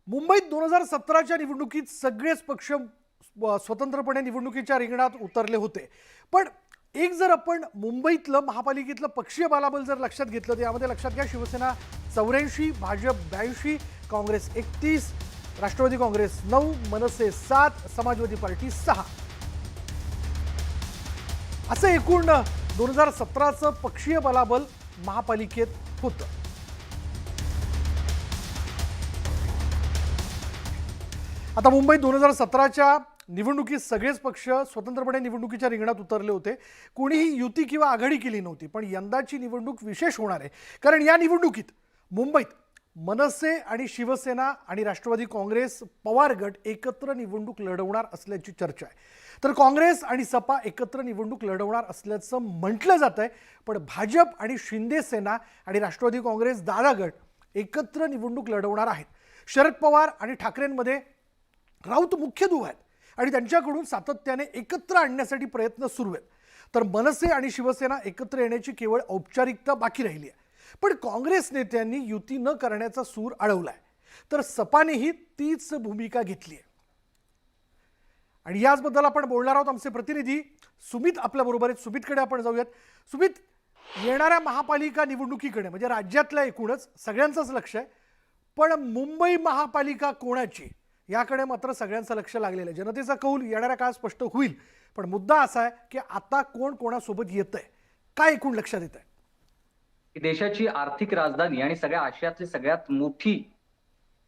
मुंबईत 2017च्या निवडणुकीत सगळेच पक्ष स्वतंत्रपणे निवडणुकीच्या रिंगणात उतरले होते. पण एक जर आपण मुंबईतलं महापालिकेतलं पक्षीय बालाबल जर लक्षात घेतलं तर यामध्ये लक्षात घ्या, शिवसेना 84, भाजप 82, काँग्रेस 31, राष्ट्रवादी काँग्रेस 9, मनसे 7, समाजवादी पार्टी 6 असं एकूण 2017चं पक्षीय बलाबल महापालिकेत होतं. आता मुंबईत 2017च्या निवडणुकीत सगळेच पक्ष स्वतंत्रपणे निवडणुकीच्या रिंगणात उतरले होते. कोणीही युती किंवा आघाडी केली नव्हती. पण यंदाची निवडणूक विशेष होणार आहे, कारण या निवडणुकीत मुंबईत मनसे आणि शिवसेना आणि राष्ट्रवादी काँग्रेस पवार गट एकत्र निवडणूक लढवणार असल्याची चर्चा आहे. तर काँग्रेस आणि सपा एकत्र निवडणूक लढवणार असल्याचं म्हटलं जात आहे. पण भाजप आणि शिंदे सेना आणि राष्ट्रवादी काँग्रेस दादा गट एकत्र निवडणूक लढवणार आहेत. शरद पवार आणि ठाकरेंमध्ये राऊत मुख्य दुवा आहेत आणि त्यांच्याकडून सातत्याने एकत्र आणण्यासाठी प्रयत्न सुरू आहेत. तर मनसे आणि शिवसेना एकत्र येण्याची केवळ औपचारिकता बाकी राहिली आहे. पण काँग्रेस नेत्यांनी युती न करण्याचा सूर अडवलाय, तर सपानेही तीच भूमिका घेतली आहे. आणि याचबद्दल आपण बोलणार आहोत. आमचे प्रतिनिधी सुमित आपल्या बरोबर आहेत. सुमितकडे आपण जाऊयात. सुमित, येणाऱ्या महापालिका निवडणुकीकडे म्हणजे राज्यातल्या एकूणच सगळ्यांचंच लक्ष आहे, पण मुंबई महापालिका कोणाची याकडे मात्र सगळ्यांचं लक्ष लागलेलं आहे. जनतेचा कौल येणाऱ्या काळात स्पष्ट होईल. पण मुद्दा असा आहे की आता कोण कोणासोबत येतंय, काय एकूण लक्षात येत आहे? देशाची आर्थिक राजधानी आणि सगळ्या आशियातली सगळ्यात मोठी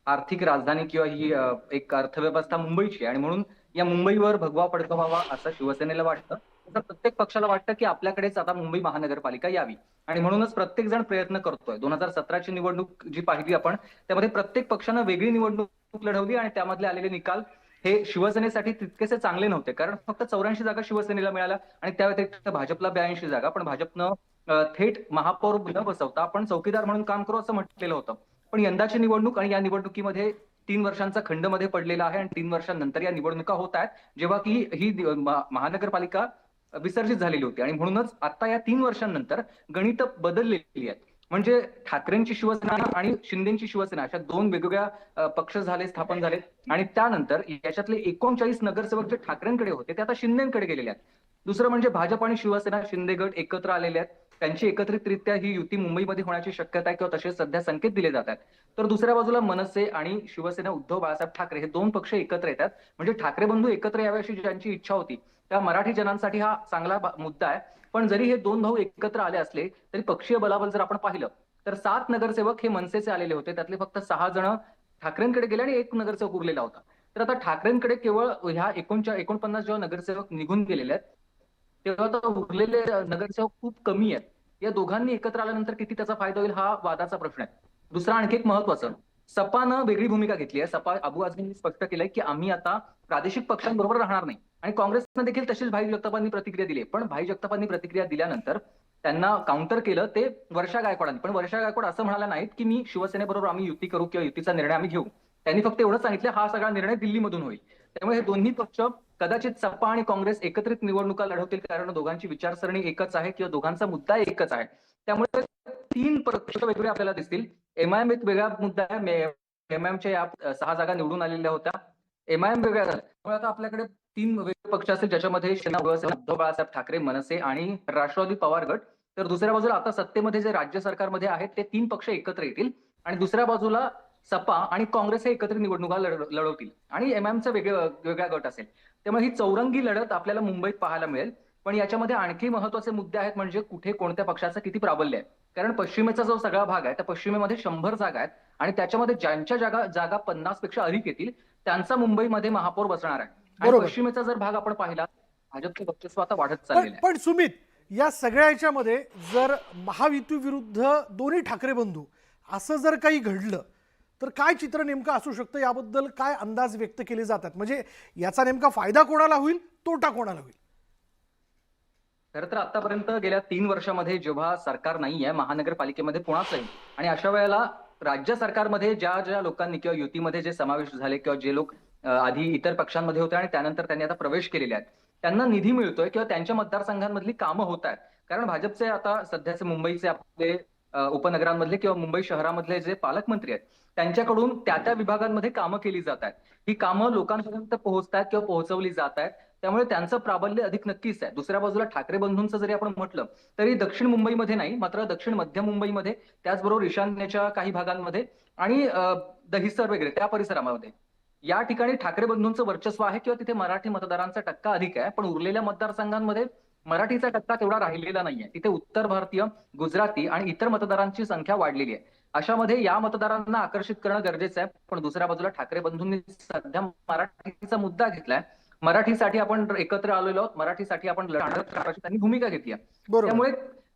आर्थिक राजधानी किंवा ही एक अर्थव्यवस्था मुंबईची, आणि म्हणून या मुंबईवर भगवा फडका व्हावा असं शिवसेनेला वाटतं. तसं प्रत्येक पक्षाला वाटतं की आपल्याकडेच आता मुंबई महानगरपालिका यावी, आणि म्हणूनच प्रत्येक जण प्रयत्न करतोय. 2017ची निवडणूक जी पाहिली आपण, त्यामध्ये प्रत्येक पक्षानं वेगळी निवडणूक लढवली आणि त्यामधले आलेले निकाल हे शिवसेनेसाठी तितकेसे चांगले नव्हते. कारण फक्त 84 जागा शिवसेनेला मिळाल्या आणि त्या व्यतिरिक्त भाजपला 82 जागा. पण भाजपनं थेट महापौर न बसवता आपण चौकीदार म्हणून काम करू असं म्हटलेलं होतं. पण यंदाची निवडणूक आणि या निवडणुकीमध्ये 3 वर्षांचा खंड मध्ये पडलेला आहे आणि 3 वर्षांनंतर या निवडणुका होत आहेत, जेव्हा की ही महानगरपालिका विसर्जित झालेली होती. आणि म्हणूनच आता या 3 वर्षांनंतर गणित बदललेली आहेत. म्हणजे ठाकरेंची शिवसेना आणि शिंदेची शिवसेना अशा दोन वेगवेगळ्या पक्ष झाले, स्थापन झाले. आणि त्यानंतर याच्यातले 39 नगरसेवक जे ठाकरेंकडे होते ते आता शिंदेकडे गेलेले आहेत. दुसरं म्हणजे भाजप आणि शिवसेना शिंदे गट एकत्र आलेले आहेत. त्यांची एकत्रितरित्या ही युती मुंबईमध्ये होण्याची शक्यता आहे किंवा तसे सध्या संकेत दिले जातात. तर दुसऱ्या बाजूला मनसे आणि शिवसेना उद्धव बाळासाहेब ठाकरे हे दोन पक्ष एकत्र येतात. म्हणजे ठाकरे बंधू एकत्र यावे अशी ज्यांची इच्छा होती, त्या मराठी जनांसाठी हा चांगला मुद्दा आहे. पण जरी हे दोन भाऊ एकत्र आले असले तरी पक्षीय बलाबल जर आपण पाहिलं तर 7 नगरसेवक हे मनसेचे आलेले होते. त्यातले फक्त 6 जण ठाकरेंकडे गेले आणि 1 नगरसेवक उरलेला होता. तर आता ठाकरेंकडे केवळ ह्या 49 जेव्हा नगरसेवक निघून गेलेले आहेत, तेव्हा आता उरलेले नगरसेवक खूप कमी आहेत. या दोघांनी एकत्र आल्यानंतर किती त्याचा फायदा होईल हा वादाचा प्रश्न आहे. दुसरा आणखी एक महत्वाचं, सपानं वेगळी भूमिका घेतली आहे. सपा अबू आझमींनी स्पष्ट केलंय की आम्ही आता प्रादेशिक पक्षांबरोबर राहणार नाही. आणि काँग्रेसनं देखील तशीच भाई जगतापांनी प्रतिक्रिया दिली. पण भाई जगतापांनी प्रतिक्रिया दिल्यानंतर त्यांना काउंटर केलं ते वर्षा गायकवाडांनी. पण वर्षा गायकवाड असं म्हणाला नाहीत की मी शिवसेनेबरोबर आम्ही युती करू किंवा युतीचा निर्णय आम्ही घेऊ. त्यांनी फक्त एवढं सांगितलं हा सगळा निर्णय दिल्लीमधून होईल. त्यामुळे हे दोन्ही पक्ष कदाचित सपा आणि काँग्रेस एकत्रित निवडणुका लढवतील, कारण दोघांची विचारसरणी एकच आहे किंवा दोघांचा मुद्दा एकच आहे. त्यामुळे 3 पक्ष वेगवेगळे आपल्याला दिसतील. एमआयएम एक वेगळा मुद्दा आहे. एमआयएमच्या या 6 जागा निवडून आलेल्या होत्या. एमआयएम वेगळ्या झाल्या. त्यामुळे आता आपल्याकडे 3 वेगवेगळे पक्ष असतील, ज्याच्यामध्ये शिवसेना उद्धव बाळासाहेब ठाकरे, मनसे आणि राष्ट्रवादी पवार गट. तर दुसऱ्या बाजूला आता सत्तेमध्ये जे राज्य सरकारमध्ये आहेत ते 3 पक्ष एकत्र येतील आणि दुसऱ्या बाजूला सपा आणि काँग्रेस हे एकत्रित निवडणुका लढवतील आणि एमआयएमचा वेगळा गट असेल. त्यामुळे ही चौरंगी लढत आपल्याला मुंबईत पाहायला मिळेल. पण याच्यामध्ये आणखी महत्वाचे मुद्दे आहेत, म्हणजे कुठे कोणत्या पक्षाचं किती प्राबल्य आहे. कारण पश्चिमेचा जो सगळा भाग आहे त्या पश्चिमेमध्ये 100 जागा आहेत आणि त्याच्यामध्ये ज्यांच्या जागा 50 पेक्षा अधिक येतील त्यांचा मुंबईमध्ये महापौर बसणार आहे. आणि पश्चिमेचा जर भाग आपण पाहिला, भाजपचं वर्चस्व आता वाढत चाललेलं आहे. पण सुमित, या सगळ्या याच्यामध्ये जर महायुती विरुद्ध दोन्ही ठाकरे बंधू असं जर काही घडलं तर काय चित्र नेमकं असू शकतं, याबद्दल काय अंदाज व्यक्त केले जातात? म्हणजे याचा नेमका फायदा कोणाला होईल, तोटा कोणाला होईल? खरं तर आतापर्यंत गेल्या 3 वर्षामध्ये जेव्हा सरकार नाही आहे महानगरपालिकेमध्ये कोणाचंही, आणि अशा वेळेला राज्य सरकारमध्ये ज्या ज्या लोकांनी किंवा युतीमध्ये जे समावेश झाले किंवा जे लोक आधी इतर पक्षांमध्ये होते आणि त्यानंतर त्यांनी आता प्रवेश केलेले आहेत, त्यांना निधी मिळतोय किंवा त्यांच्या मतदारसंघांमधली कामं होत आहेत. कारण भाजपचे आता सध्याचे मुंबईचे आपले उपनगरांमधले किंवा मुंबई शहरामधले जे पालकमंत्री आहेत त्यांच्याकडून त्या विभागांमध्ये कामं केली जात आहेत. ही कामं लोकांपर्यंत पोहोचतात किंवा पोहोचवली जात आहेत. त्यामुळे त्यांचं प्राबल्य अधिक नक्कीच आहे. दुसऱ्या बाजूला ठाकरे बंधूंचं जरी आपण म्हटलं तरी दक्षिण मुंबईमध्ये नाही, मात्र दक्षिण मध्य मुंबईमध्ये, त्याचबरोबर ईशान्येच्या काही भागांमध्ये आणि दहिसर वगैरे त्या परिसरामध्ये या ठिकाणी ठाकरे बंधूंचं वर्चस्व आहे किंवा तिथे मराठी मतदारांचा टक्का अधिक आहे. पण उरलेल्या मतदारसंघांमध्ये मराठीचा टक्का तेवढा राहिलेला नाहीये. तिथे उत्तर भारतीय, गुजराती आणि इतर मतदारांची संख्या वाढलेली आहे. अशामध्ये या मतदारांना आकर्षित करणं गरजेचं आहे. पण दुसऱ्या बाजूला ठाकरे बंधूंनी सध्या मराठीचा मुद्दा घेतलाय. मराठीसाठी आपण एकत्र आलेलो आहोत, मराठीसाठी आपण लढत राहण्याची त्यांनी भूमिका घेतली आहे. बरोबर. त्यामुळे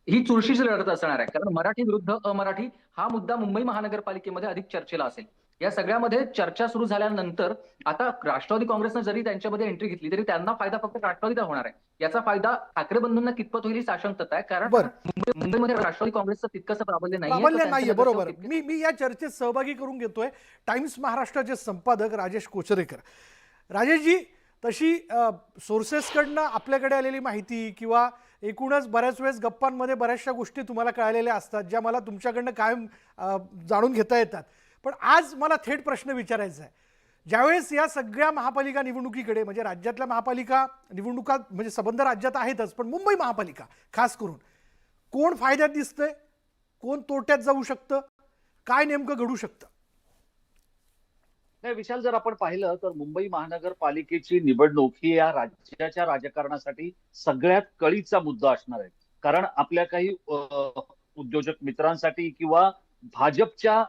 ही चुरशीची लढत असणार आहे. कारण मराठी विरुद्ध अमराठी हा मुद्दा मुंबई महानगरपालिकेमध्ये अधिक चर्चेला असेल. या सगळ्यामध्ये चर्चा सुरू झाल्यानंतर आता राष्ट्रवादी काँग्रेसनं जरी त्यांच्यामध्ये एंट्री घेतली तरी त्यांना फायदा फक्त राष्ट्रवादीला होणार आहे. याचा फायदा ठाकरे बंधूंना कितपत होईल ही साशंकता आहे. कारण बरं. मुंबईमध्ये राष्ट्रवादी काँग्रेसचं तितकंसं प्राबल्य प्राबल्य नाहीये. बरोबर. नाहीये. मी या चर्चेत सहभागी करून घेतोय टाइम्स महाराष्ट्राचे संपादक राजेश कोचरेकर. राजेशजी, तशी सोर्सेसकडनं आपल्याकडे आलेली माहिती किंवा एकूणच बऱ्याच वेळेस गप्पांमध्ये बऱ्याचशा गोष्टी तुम्हाला कळलेल्या असतात ज्या मला तुमच्याकडनं कायम जाणून घेता येतात. पण आज मला थेट प्रश्न विचारायचा आहे. ज्यावेळेस या सगळ्या महापालिका निवडणुकीकडे, म्हणजे राज्यातल्या महापालिका निवडणुका म्हणजे संबंध राज्यात आहेतच, पण मुंबई महापालिका खास करून कोण फायद्यात दिसतंय, कोण तोट्यात जाऊ शकतं, काय नेमकं घडू शकतं? नाही विशाल, जर आपण पाहिलं तर मुंबई महानगरपालिकेची निवडणूक ही या राज्याच्या राजकारणासाठी सगळ्यात कळीचा मुद्दा असणार आहे. कारण आपल्या काही उद्योजक मित्रांसाठी किंवा भाजपच्या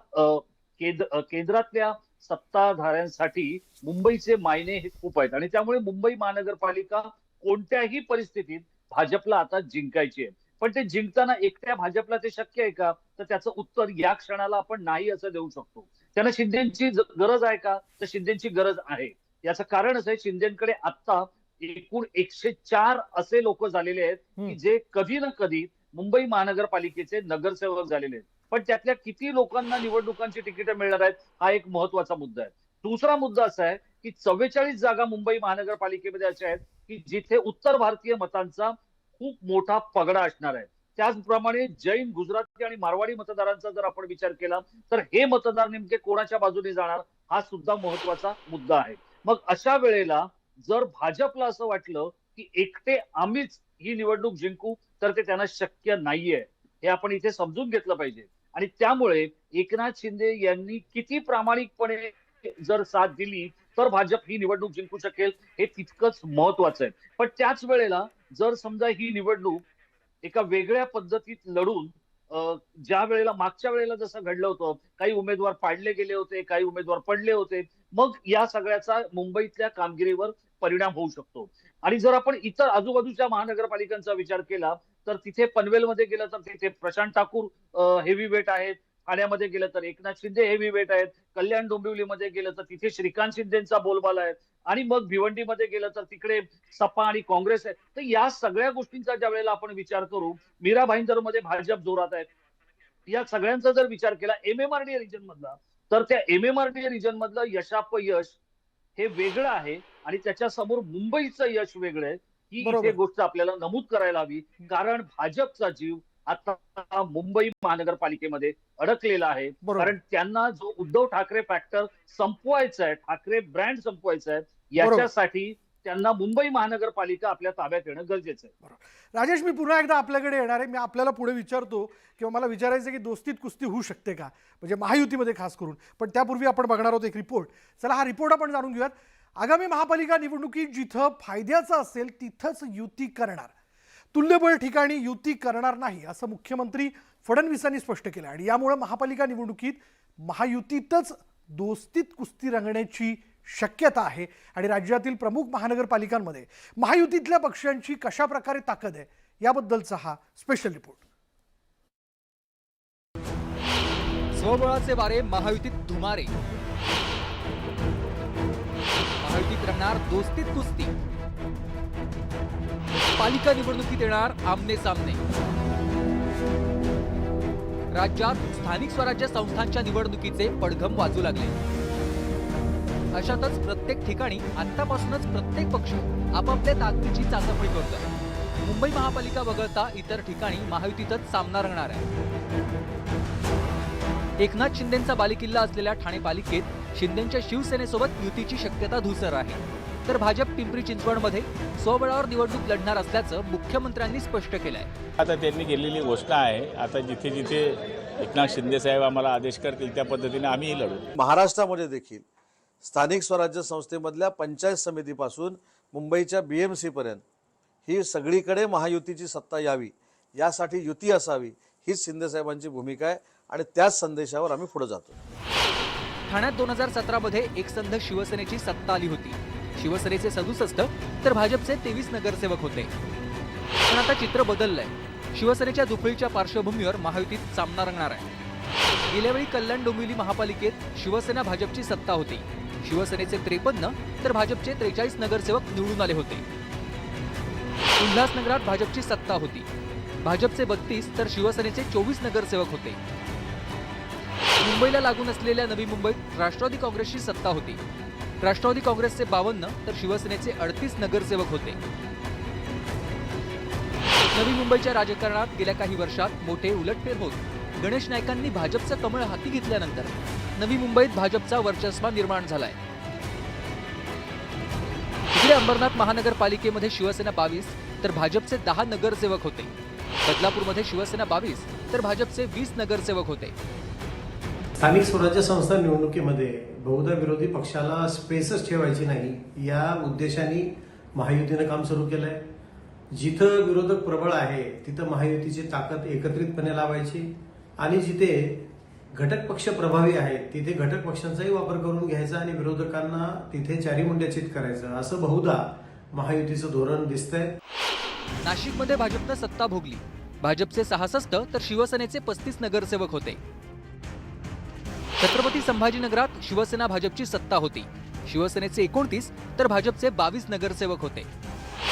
केंद्रातल्या सत्ताधाऱ्यांसाठी मुंबईचे मायने हे खूप आहेत आणि त्यामुळे मुंबई महानगरपालिका कोणत्याही परिस्थितीत भाजपला आता जिंकायची आहे. पण ते जिंकताना एकट्या भाजपला ते शक्य आहे का? तर त्याचं उत्तर या क्षणाला आपण नाही असं देऊ शकतो. त्यांना शिंदेची गरज आहे का? तर शिंदेची गरज आहे. याचं कारण असं आहे, शिंदेकडे आता एकूण 104 असे लोक झालेले आहेत की जे कधी ना कधी मुंबई महानगरपालिकेचे नगरसेवक झालेले आहेत. पण त्यातल्या किती लोकांना निवडणुकांची तिकीटं मिळणार आहेत हा एक महत्वाचा मुद्दा आहे. दुसरा मुद्दा असा आहे की 44 जागा मुंबई महानगरपालिकेमध्ये अशा आहेत की जिथे उत्तर भारतीय मतांचा खूप मोठा पगडा असणार आहे. त्याचप्रमाणे जैन, गुजराती आणि मारवाडी मतदारांचा जर आपण विचार केला तर हे मतदार नेमके कोणाच्या बाजूने जाणार हा सुद्धा महत्वाचा मुद्दा आहे. मग अशा वेळेला जर भाजपला असं वाटलं की एकटे आम्हीच ही निवडणूक जिंकू तर ते त्यांना शक्य नाहीये, हे आपण इथे समजून घेतलं पाहिजे. आणि त्यामुळे एकनाथ शिंदे यांनी किती प्रामाणिकपणे जर साथ दिली तर भाजप ही निवडणूक जिंकू शकेल हे तितकंच महत्वाचं आहे. पण त्याच वेळेला जर समजा ही निवडणूक एका वेगळ्या पद्धतीत लढून ज्या वेळेला मागच्या वेळेला जसं घडलं होतं, काही उमेदवार पाडले गेले होते, काही उमेदवार पडले होते, मग या सगळ्याचा मुंबईतल्या कामगिरीवर परिणाम होऊ शकतो. आणि जर आपण इतर आजूबाजूच्या महानगरपालिकांचा विचार केला तर तिथे पनवेलमध्ये गेलं तर तिथे प्रशांत ठाकूर हेवी वेट आहेत, ठाण्यामध्ये गेलं तर एकनाथ शिंदे हेवी वेट आहेत, कल्याण डोंबिवलीमध्ये गेलं तर तिथे श्रीकांत शिंदेचा बोलबाला आहे, आणि मग भिवंडीमध्ये गेलं तर तिकडे सपा आणि काँग्रेस आहे. तर या सगळ्या गोष्टींचा ज्या वेळेला आपण विचार करू, मीरा भाईंदरमध्ये भाजप जोरात आहेत, या सगळ्यांचा जर विचार केला एमएमआरडीए रिजन मधला, तर त्या एमएमआरडीए रिजन मधलं यशापयश हे वेगळं आहे आणि त्याच्या समोर मुंबईचं यश वेगळं आहे. ही इथे गोष्ट आपल्याला नमूद करायला हवी. कारण भाजपचा जीव आता मुंबई महानगरपालिकेमध्ये अडकलेला आहे. कारण त्यांना जो उद्धव ठाकरे फॅक्टर संपवायचा आहे, ठाकरे ब्रँड संपवायचा आहे, याच्यासाठी त्यांना मुंबई महानगरपालिका आपल्या ताब्यात येणं गरजेचं आहे. राजेश, मी पुन्हा एकदा आपल्याकडे येणार आहे. मी आपल्याला पुढे विचारतो किंवा मला विचारायचं की दोस्तीत कुस्ती होऊ शकते का, म्हणजे महायुतीमध्ये खास करून. पण त्यापूर्वी आपण बघणार आहोत एक रिपोर्ट. चला हा रिपोर्ट आपण जाणून घेऊयात. आगामी महापालिका निवडणुकीत जिथं फायद्याचं असेल तिथंच युती करणार, तुल्यबळ ठिकाणी युती करणार नाही असं मुख्यमंत्री फडणवीसांनी स्पष्ट केलं. आणि यामुळे महापालिका निवडणुकीत महायुतीतच दोस्तीत कुस्ती रंगण्याची शक्यता आहे. आणि राज्यातील प्रमुख महानगरपालिकांमध्ये महायुतीतल्या पक्षांची कशा प्रकारे ताकद आहे याबद्दलचा हा स्पेशल रिपोर्ट. स्वबळाचे वारे महायुतीत धुमारे, महायुतीत रंगणार दोस्तीत कुस्ती, पालिका निवडणुकीत येणार आमने सामने. राज्यात स्थानिक स्वराज्य संस्थांच्या निवडणुकीचे पडघम वाजू लागले. अशातच प्रत्येक ठिकाणी आतापासूनच प्रत्येक पक्ष आपापल्या ताकदीची चाचपणी करतोय. मुंबई महापालिका वगळता इतर ठिकाणी महायुतीतच सामना रंगणार आहे. एकनाथ शिंदेंचा बालेकिल्ला असलेल्या ठाणे पालिकेत शिंदेंच्या शिवसेनेसोबत युतीची शक्यता धुसर आहे. तर भाजप पिंपरी चिंचवडमध्ये स्वबळावर निवडणूक लढणार असल्याचं मुख्यमंत्र्यांनी स्पष्ट केलंय. आता त्यांनी केलेली घोषणा आहे. आता जिथे जिथे एकनाथ शिंदे साहेब आम्हाला आदेश करतील त्या पद्धतीने आम्हीही लढू. महाराष्ट्रामध्ये देखील स्थानिक स्वराज्य संस्थेमधल्या पंचायत समितीपासून मुंबईच्या BMC पर्यंत ही सगळीकडे महायुतीची सत्ता यावी, यासाठी युती असावी, हीच शिंदे साहेबांची भूमिका आहे आणि त्याच संदेशावर आम्ही पुढे जातो. ठाण्यात 2017 मध्ये एकसंध शिवसेनेची सत्ता आली होती. शिवसेनेचे 67 तर भाजपचे 23 नगरसेवक होते. पण आता चित्र बदललंय. शिवसेनेच्या दुफळीच्या पार्श्वभूमीवर महायुतीत सामना रंगणार आहे. गेल्या वेळी कल्याण डोंबिवली महापालिकेत शिवसेना भाजपची सत्ता होती. शिवसेनेचे 53 तर भाजपचे 43 नगरसेवक निवडून आले होते. उल्हासनगरात भाजपची सत्ता होती. भाजपचे 32 तर शिवसेनेचे 24 नगरसेवक होते. मुंबईला लागून असलेल्या नवी मुंबईत राष्ट्रवादी काँग्रेसची सत्ता होती. राष्ट्रवादी काँग्रेसचे 52 तर शिवसेनेचे 38 नगरसेवक होते. नवी मुंबईच्या राजकारणात गेल्या काही वर्षात मोठे उलटफेर होत गणेश नाईकांनी भाजपचं कमळ हाती घेतल्यानंतर नवी मुंबईत भाजपचा वर्चस्व निर्माण झालाय. इकडे अंबरनाथ महानगरपालिकेमध्ये शिवसेना 22 तर भाजपचे 10 नगरसेवक होते. बदलापूरमध्ये शिवसेना 22 तर भाजपचे 20 नगरसेवक होते. स्थानिक स्वराज्य संस्था निवडणुकीमध्ये बहुधा विरोधी पक्षाला स्पेसच ठेवायची नाही या उद्देशाने महायुतीनं काम सुरू केलंय. जिथं विरोधक प्रबळ आहे तिथं महायुतीची ताकद एकत्रितपणे लावायची आणि जिथे घटक पक्ष प्रभावी आहेत तिथे घटक पक्षांचाही वापर करून घ्यायचा आणि विरोधकांना तिथे चारीमुंड्याचित करायचं, असं बहुधा महायुतीचं धोरण दिसतंय. नाशिकमध्ये भाजपनं सत्ता भोगली. भाजपचे 66 तर शिवसेनेचे 35 नगरसेवक होते. छत्रपती संभाजीनगरात शिवसेना भाजपची सत्ता होती. शिवसेनेचे 29 तर भाजपचे 22 नगरसेवक होते.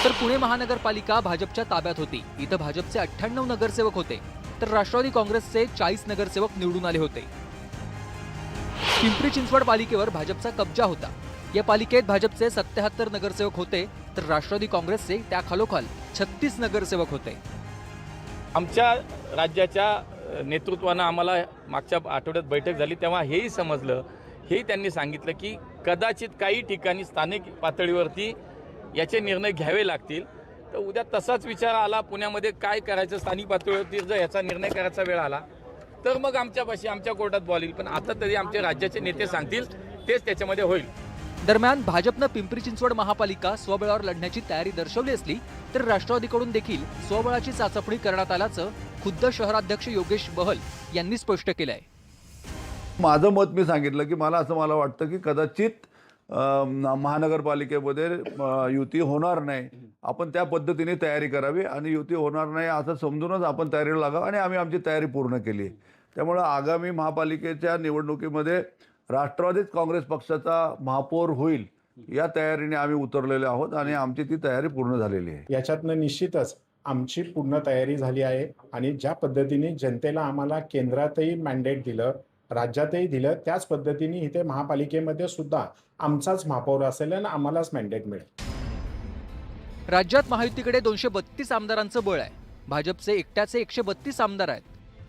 तर पुणे महानगरपालिका भाजपच्या ताब्यात होती. इथं भाजपचे 98 नगरसेवक होते तर राष्ट्रवादी काँग्रेसचे 40 नगरसेवक निवडून आले होते. पिंपरी चिंचवड पालिकेवर भाजपचा कब्जा होता. या पालिकेत भाजपचे 77 नगरसेवक होते तर राष्ट्रवादी काँग्रेसचे त्याखालोखाल 36 नगरसेवक होते. आमच्या राज्याच्या नेतृत्वानं आम्हाला मागच्या आठवड्यात बैठक झाली तेव्हा हेही समजलं, हेही त्यांनी सांगितलं की कदाचित काही ठिकाणी स्थानिक पातळीवरती याचे निर्णय घ्यावे लागतील. तर उद्या तसाच विचार आला पुण्यामध्ये काय करायचं, स्थानिक पातळीवरती जर याचा निर्णय करायचा वेळ आला तर मग आमच्यापाशी आमच्या कोर्टात बॉल येईल. पण आता तरी आमचे राज्याचे नेते सांगतील तेच त्याच्यामध्ये होईल. दरम्यान भाजपनं पिंपरी चिंचवड महापालिका स्वबळावर लढण्याची तयारी दर्शवली असली तर राष्ट्रवादीकडून देखील स्वबळाची चाचपणी करण्यात आल्याचं खुद्द शहराध्यक्ष योगेश बहल यांनी स्पष्ट केलंय. माझं मत मी सांगितलं की मला वाटतं की कदाचित महानगरपालिकेमध्ये युती होणार नाही. आपण त्या पद्धतीने तयारी करावी आणि युती होणार नाही असं समजूनच आपण तयारीला लागावं आणि आम्ही आमची तयारी पूर्ण केली. त्यामुळं आगामी महापालिकेच्या निवडणुकीमध्ये राष्ट्रवादीच काँग्रेस पक्षाचा महापौर होईल या तयारीने आम्ही उतरलेले आहोत आणि आमची ती तयारी पूर्ण झालेली आहे. याच्यातनं निश्चितच आमची पूर्ण तयारी झाली आहे आणि ज्या पद्धतीने जनतेला आम्हाला केंद्रातही मॅन्डेट दिलं, राज्यातही दिलं, त्याच पद्धतीने इथे महापालिकेमध्ये सुद्धा आमचाच महापौर असेल आणि आम्हालाच मॅन्डेट मिळेल. राज्यात महायुतीकडे 232 आमदारांचं बळ आहे. भाजपचे एकट्याचे 132 आमदार आहेत.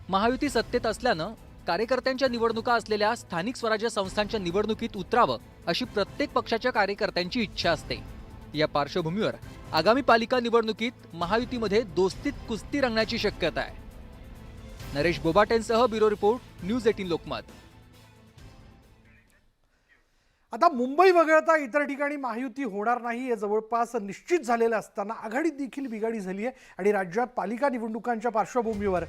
महायुती सत्तेत असल्यानं कार्यकर्त्यांच्या निवडणुका असलेल्या स्थानिक स्वराज्य संस्थांच्या निवडणुकीत उतरावं अशी प्रत्येक पक्षाच्या कार्यकर्त्यांची इच्छा असते. या पार्श्वभूमीवर आगामी पालिका निवडणुकीत महायुतीमध्ये दोस्तीत कुस्ती रंगण्याची शक्यता आहे. नरेश बोबाटेंसह ब्युरो रिपोर्ट, न्यूज 18 लोकमत. आता मुंबई वगळता इतर ठिकाणी महायुती होणार नाही हे जवळपास निश्चित झालेलं असताना आघाडीत देखील बिघाडी झाली आहे आणि राज्यात पालिका निवडणुकांच्या पार्श्वभूमीवर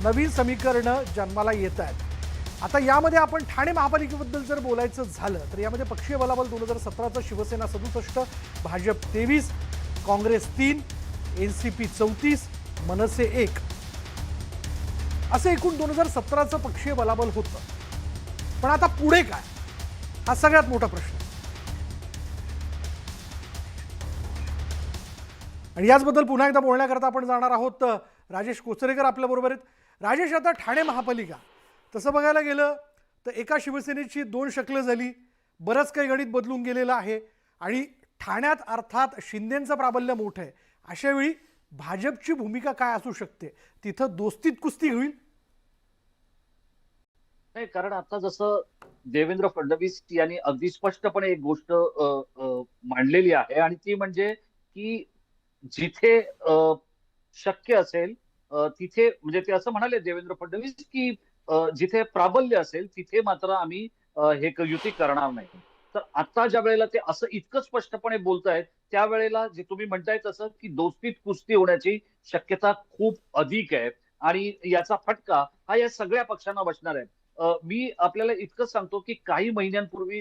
नवीन समीकरणं जन्माला येत आहेत. आता यामध्ये आपण ठाणे महापालिकेबद्दल जर बोलायचं झालं तर यामध्ये पक्षीय बलाबल 2017चं शिवसेना 67, भाजप 23, काँग्रेस 3, NCP 34, मनसे 1 असं एकूण 2017चं पक्षीय बलाबल होतं. पण आता पुढे काय हा सगळ्यात मोठा प्रश्न. आणि याचबद्दल पुन्हा एकदा बोलण्याकरता आपण जाणार आहोत. राजेश कोचरेकर आपल्याबरोबर आहेत. राजेश, आता ठाणे महापालिका तसं बघायला गेलं तर एका शिवसेनेची 2 शक्ल झाली, बरंच काही गणित बदलून गेलेलं आहे आणि ठाण्यात अर्थात शिंदेंचं प्राबल्य मोठं आहे. अशावेळी भाजपची भूमिका काय असू शकते? तिथं दोस्तीत कुस्ती होईल? नाही, कारण आता जसं देवेंद्र फडणवीस यांनी अगदी स्पष्टपणे एक गोष्ट मांडलेली आहे, आणि ती म्हणजे की जिथे शक्य असेल तिथे, म्हणजे ते असं म्हणाले देवेंद्र फडणवीस की जिथे प्राबल्य असेल तिथे मात्र आम्ही युती करणार नाही. तर आता ज्या वेळेला ते असं इतकं स्पष्टपणे बोलतायत, त्यावेळेला जे तुम्ही म्हणताय तसं की दोस्तीत कुस्ती होण्याची शक्यता खूप अधिक आहे, आणि याचा फटका हा या सगळ्या पक्षांना बसणार आहे. मी आपल्याला इतकं सांगतो की काही महिन्यांपूर्वी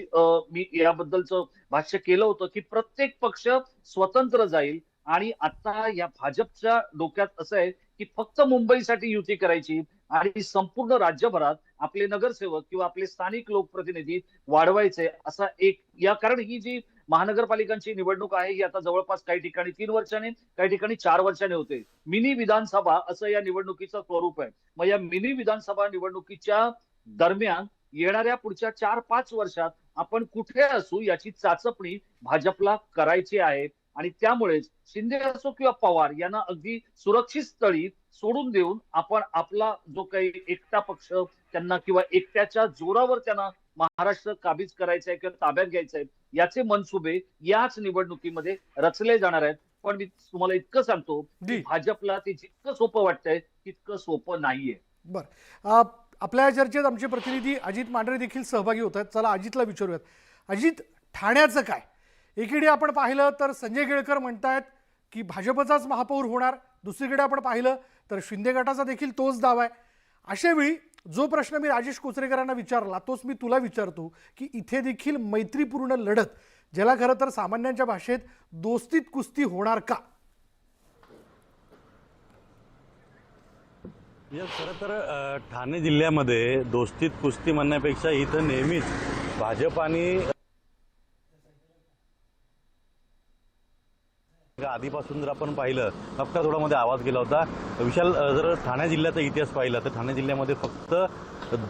मी याबद्दलचं भाष्य केलं होतं की प्रत्येक पक्ष स्वतंत्र जाईल, आणि आता या भाजपच्या डोक्यात असं आहे की फक्त मुंबईसाठी युती करायची आणि संपूर्ण राज्यभरात आपले नगरसेवक किंवा आपले स्थानिक लोकप्रतिनिधी वाढवायचे, असा एक कारण ही जी महानगरपालिकांची निवडणूक आहे ही आता जवळपास काही ठिकाणी 3 वर्षांनी, काही ठिकाणी 4 वर्षांनी होते. मिनी विधानसभा असं या निवडणुकीचं स्वरूप आहे. मग या मिनी विधानसभा निवडणुकीच्या दरम्यान येणाऱ्या पुढच्या 4-5 वर्षात आपण कुठे असू याची चाचपणी भाजपला करायची आहे, आणि त्यामुळेच शिंदे असो किंवा पवार यांना अगदी सुरक्षित स्थळी सोडून देऊन आपण आपला जो काही एकटा पक्ष त्यांना किंवा एकट्याच्या जोरावर त्यांना महाराष्ट्र काबीज करायचा आहे किंवा ताब्यात घ्यायचं आहे, याचे मनसुबे याच निवडणुकीमध्ये रचले जाणार आहेत. पण मी तुम्हाला इतकं सांगतो की भाजपला ते जितकं सोपं वाटतंय तितकं सोपं नाहीये. बरं, आपल्या चर्चेत आमचे प्रतिनिधी अजित मांढरे देखील सहभागी होत आहेत. चला अजितला विचारूयात. अजित, ठाण्याचं काय? एकीकडे आपण पाहिलं तर संजय केळकर म्हणतायत की भाजपचाच महापौर होणार, दुसरीकडे आपण पाहिलं तर शिंदे गटाचा देखील तोच दावा आहे. अशावेळी जो प्रश्न मी राजेश कोचरेकरांना विचारला तोच मी तुला विचारतो की इथे देखील मैत्रीपूर्ण लढत, ज्याला खरं तर सामान्यांच्या भाषेत दोस्तीत कुस्ती होणार का? खरं तर ठाणे जिल्ह्यामध्ये दोस्तीत कुस्ती म्हणण्यापेक्षा इथं नेहमीच भाजप आणि आधीपासून जर आपण पाहिलं, फक्त थोडा मध्ये आवाज गेला होता विशाल, जर ठाणे जिल्ह्याचा इतिहास पाहिला तर ठाणे जिल्ह्यामध्ये फक्त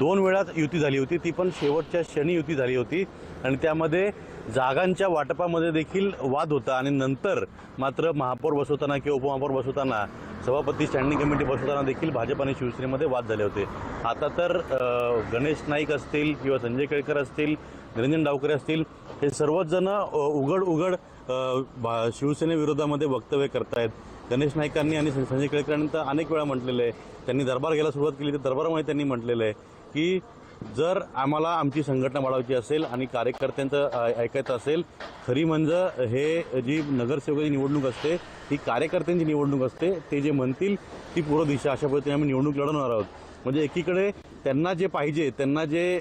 2 वेळा युती झाली होती, ती पण शेवटच्या क्षणी युती झाली होती, आणि त्यामध्ये जागांच्या वाटपामध्ये देखील वाद होता, आणि नंतर मात्र महापौर बसवताना किंवा उपमहापौर बसवताना, सभापती स्टँडिंग कमिटी बसवताना देखील भाजप आणि शिवसेनेमध्ये वाद झाले होते. आता तर गणेश नाईक असतील किंवा संजय केळकर असतील, निरंजन डावकरे असतील, हे सर्वच जण उघड शिवसेनेविरोधामध्ये वक्तव्य करतायत. गणेश नाईकांनी आणि संजय केळकरांनी तर अनेक वेळा म्हटलेलं आहे, त्यांनी दरबार घ्यायला सुरुवात केली तर दरबारामध्ये त्यांनी म्हटलेलं आहे की जर आम्हाला आमची संघटना वाढवायची असेल आणि कार्यकर्त्यांचं ऐकायचं असेल, खरी म्हणजे हे जी नगरसेवकाची निवडणूक असते ही कार्यकर्त्यांची निवडणूक असते, ते जे म्हणतील ती पूर्व दिशा, अशा पद्धतीने आम्ही निवडणूक लढवणार आहोत. म्हणजे एकीकडे त्यांना जे पाहिजे, त्यांना जे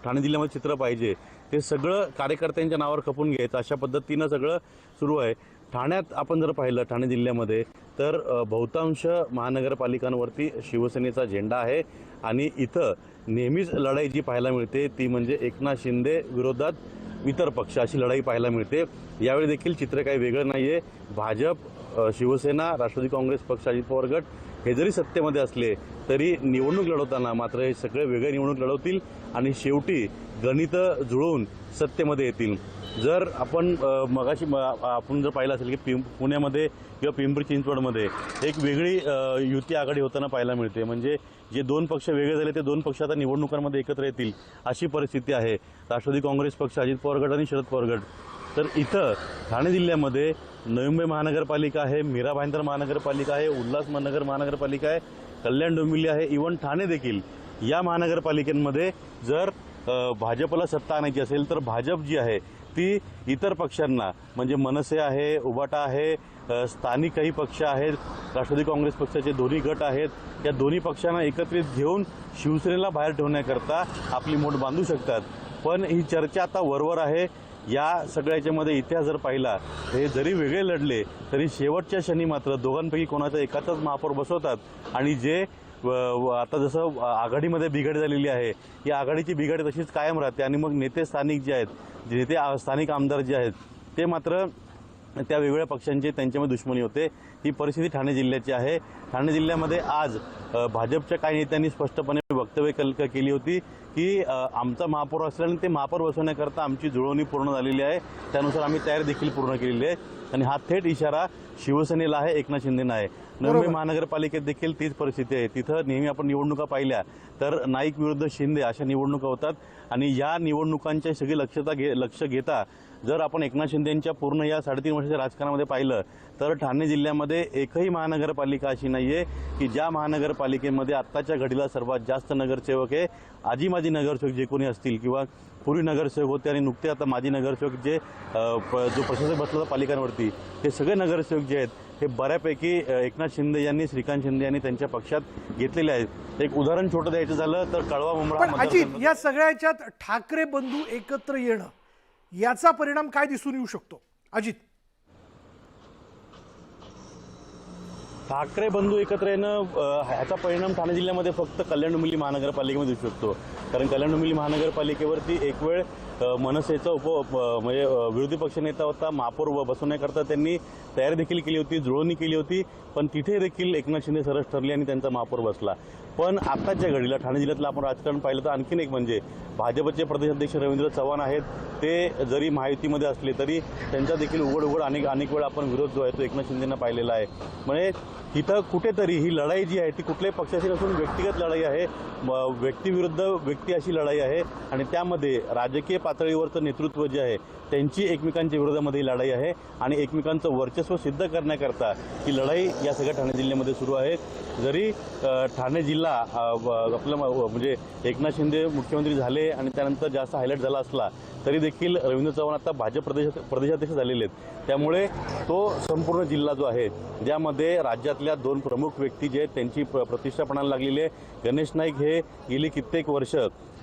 ठाणे जिल्ह्यामध्ये चित्र पाहिजे ते सगळं कार्यकर्त्यांच्या नावावर खपून घ्यायचं, अशा पद्धतीनं सगळं सुरू आहे. ठाण्यात आपण जर पाहिलं, ठाणे जिल्ह्यामध्ये तर बहुतांश महानगरपालिकांवरती शिवसेनेचा झेंडा आहे, आणि इथं नेहमीच लढाई जी पाहायला मिळते ती म्हणजे एकनाथ शिंदे विरोधात इतर पक्ष, अशी लढाई पाहायला मिळते. यावेळी देखील चित्र काही वेगळं नाही आहे. भाजप, शिवसेना, राष्ट्रवादी काँग्रेस पक्ष, अजित पवार गट हे जरी सत्तेमध्ये असले तरी निवडणूक लढवताना मात्र हे सगळे वेगळे निवडणूक लढवतील, आणि शेवटी गणित जुळवून सत्तेमध्ये येतील. जर आपण मगाशी आपण जर पाहिलं असेल की पुण्यामध्ये किंवा पिंपरी चिंचवडमध्ये एक वेगळी युती आघाडी होताना पाहायला मिळते, म्हणजे जे 2 पक्ष वेगळे झाले ते 2 पक्ष आता निवडणुकांमध्ये एकत्र येतील, अशी परिस्थिती आहे. राष्ट्रवादी काँग्रेस पक्ष, अजित पवार गट आणि शरद पवार गट. तर इथं ठाणे जिल्ह्यामध्ये नवी मुंबई महानगरपालिका आहे, मीरा भाईंदर महानगरपालिका आहे, उल्हासनगर महानगरपालिका आहे, कल्याण डोंबिवली आहे, इव्हन ठाणे देखील. या महानगरपालिकांमध्ये जर भाजपला सत्ता आणायची असेल तर भाजप जी आहे ती इतर पक्षांना, म्हणजे मनसे आहे, उबाटा आहे, स्थानिक काही पक्ष आहेत, राष्ट्रवादी काँग्रेस पक्षाचे दोन्ही गट आहेत, या दोन्ही पक्षांना एकत्रित घेऊन शिवसेनेला बाहेर ठेवण्याकरता आपली मोठ बांधू शकतात. पण ही चर्चा आता वरवर आहे. या सगळ्याच्यामध्ये इतिहास जर पाहिला, हे जरी वेगळे लढले तरी शेवटच्या क्षणी मात्र दोघांपैकी कोणाचा एकाचाच महापौर बसवतात, आणि जे आता जसं आघाडीमध्ये बिघाडी झालेली आहे, या आघाडीची बिघाडी तशीच कायम राहते, आणि मग नेते स्थानिक जे आहेत, नेते स्थानिक आमदार जे आहेत ते मात्र त्या वेगवेगळ्या पक्षांची त्यांच्यामध्ये दुश्मनी होते. ही परिस्थिती ठाणे जिल्ह्याची आहे. ठाणे जिल्ह्यामध्ये आज भाजपच्या काही नेत्यांनी स्पष्टपणे वक्तव्य केली होती की आमचा महापौर असल्याने ते महापौर बसवण्याकरता आमची जुळवणी पूर्ण झालेली आहे, त्यानुसार आम्ही तयारी देखील पूर्ण केलेली आहे. आणि हा थेट इशारा शिवसेनेला आहे, एकनाथ शिंदेना आहे. नवी मुंबई महानगरपालिकेत देखील तीच परिस्थिती आहे. तिथं नेहमी आपण निवडणुका पाहिल्या तर नाईक विरुद्ध शिंदे अशा निवडणुका होतात आणि या निवडणुकांची सगळी लक्ष घेता जर आपण एकनाथ शिंदेंच्या पूर्ण या 3.5 वर्षाच्या राजकारणामध्ये पाहिलं तर ठाणे जिल्ह्यामध्ये एकही महानगरपालिका अशी नाहीये की ज्या महानगरपालिकेमध्ये आत्ताच्या घडीला सर्वात जास्त नगरसेवक आहे. आजी माजी नगरसेवक जे कोणी असतील किंवा पूर्वी नगरसेवक होते आणि नुकते आता माजी नगरसेवक जे जो प्रशासक बसला होता पालिकांवरती, हे सगळे नगरसेवक जे आहेत हे बऱ्यापैकी एकनाथ शिंदे यांनी, श्रीकांत शिंदे यांनी त्यांच्या पक्षात घेतलेले आहेत. एक उदाहरण छोटं द्यायचं झालं तर कळवा मुंबळा पण अजित, या सगळ्या ह्याच्यात ठाकरे बंधू एकत्र येणं याचा परिणाम काय दिसून येऊ शकतो अजित? ठाकरे बंधू एकत्र येणं ह्याचा परिणाम ठाणे जिल्ह्यामध्ये फक्त कल्याण डोंबिवली महानगरपालिकेमध्ये दिसू शकतो. कारण कल्याण डोंबिवली महानगरपालिकेवरती एक वेळ मनसेचा म्हणजे विरोधी पक्षनेता होता, महापौर बसवण्याकरता त्यांनी तयारी देखील केली होती, जुळवणी केली होती, पण तिथे देखील एकनाथ शिंदे सरस ठरले आणि त्यांचा महापौर बसला. पण आत्ताच्या घडीला ठाणे जिल्ह्यातलं आपण राजकारण पाहिलं तर आणखीन एक म्हणजे भाजपचे प्रदेशाध्यक्ष रवींद्र चव्हाण आहेत, ते जरी महायुतीमध्ये असले तरी त्यांचा देखील उघड अनेक वेळा आपण विरोध जो आहे तो एकनाथ शिंदेंना पाहिलेला आहे. म्हणजे इथं कुठेतरी ही लढाई जी आहे ती कुठल्याही पक्षाची नसून व्यक्तिगत लढाई आहे, व्यक्तीविरुद्ध व्यक्ती अशी लढाई आहे आणि त्यामध्ये राजकीय पातळीवरचं नेतृत्व जे आहे त्यांची एकमेकांच्या विरोधामध्ये ही लढाई आहे आणि एकमेकांचं वर्चस्व सिद्ध करण्याकरता ही लढाई या सगळ्या ठाणे जिल्ह्यामध्ये सुरू आहे. जरी ठाणे जिल्हा आपलं म्हणजे एकनाथ शिंदे मुख्यमंत्री झाले आणि त्यानंतर जास्त हायलाईट झाला असला तरी देखील रवींद्र चव्हाण आता भाजप प्रदेशाध्यक्ष झालेले आहेत. त्यामुळे तो संपूर्ण जिल्हा जो आहे ज्यामध्ये राज्यातल्या 2 प्रमुख व्यक्ती जे आहेत त्यांची प्रतिष्ठा पणाला लागलेली आहे. गणेश नाईक हे गेली कित्येक वर्ष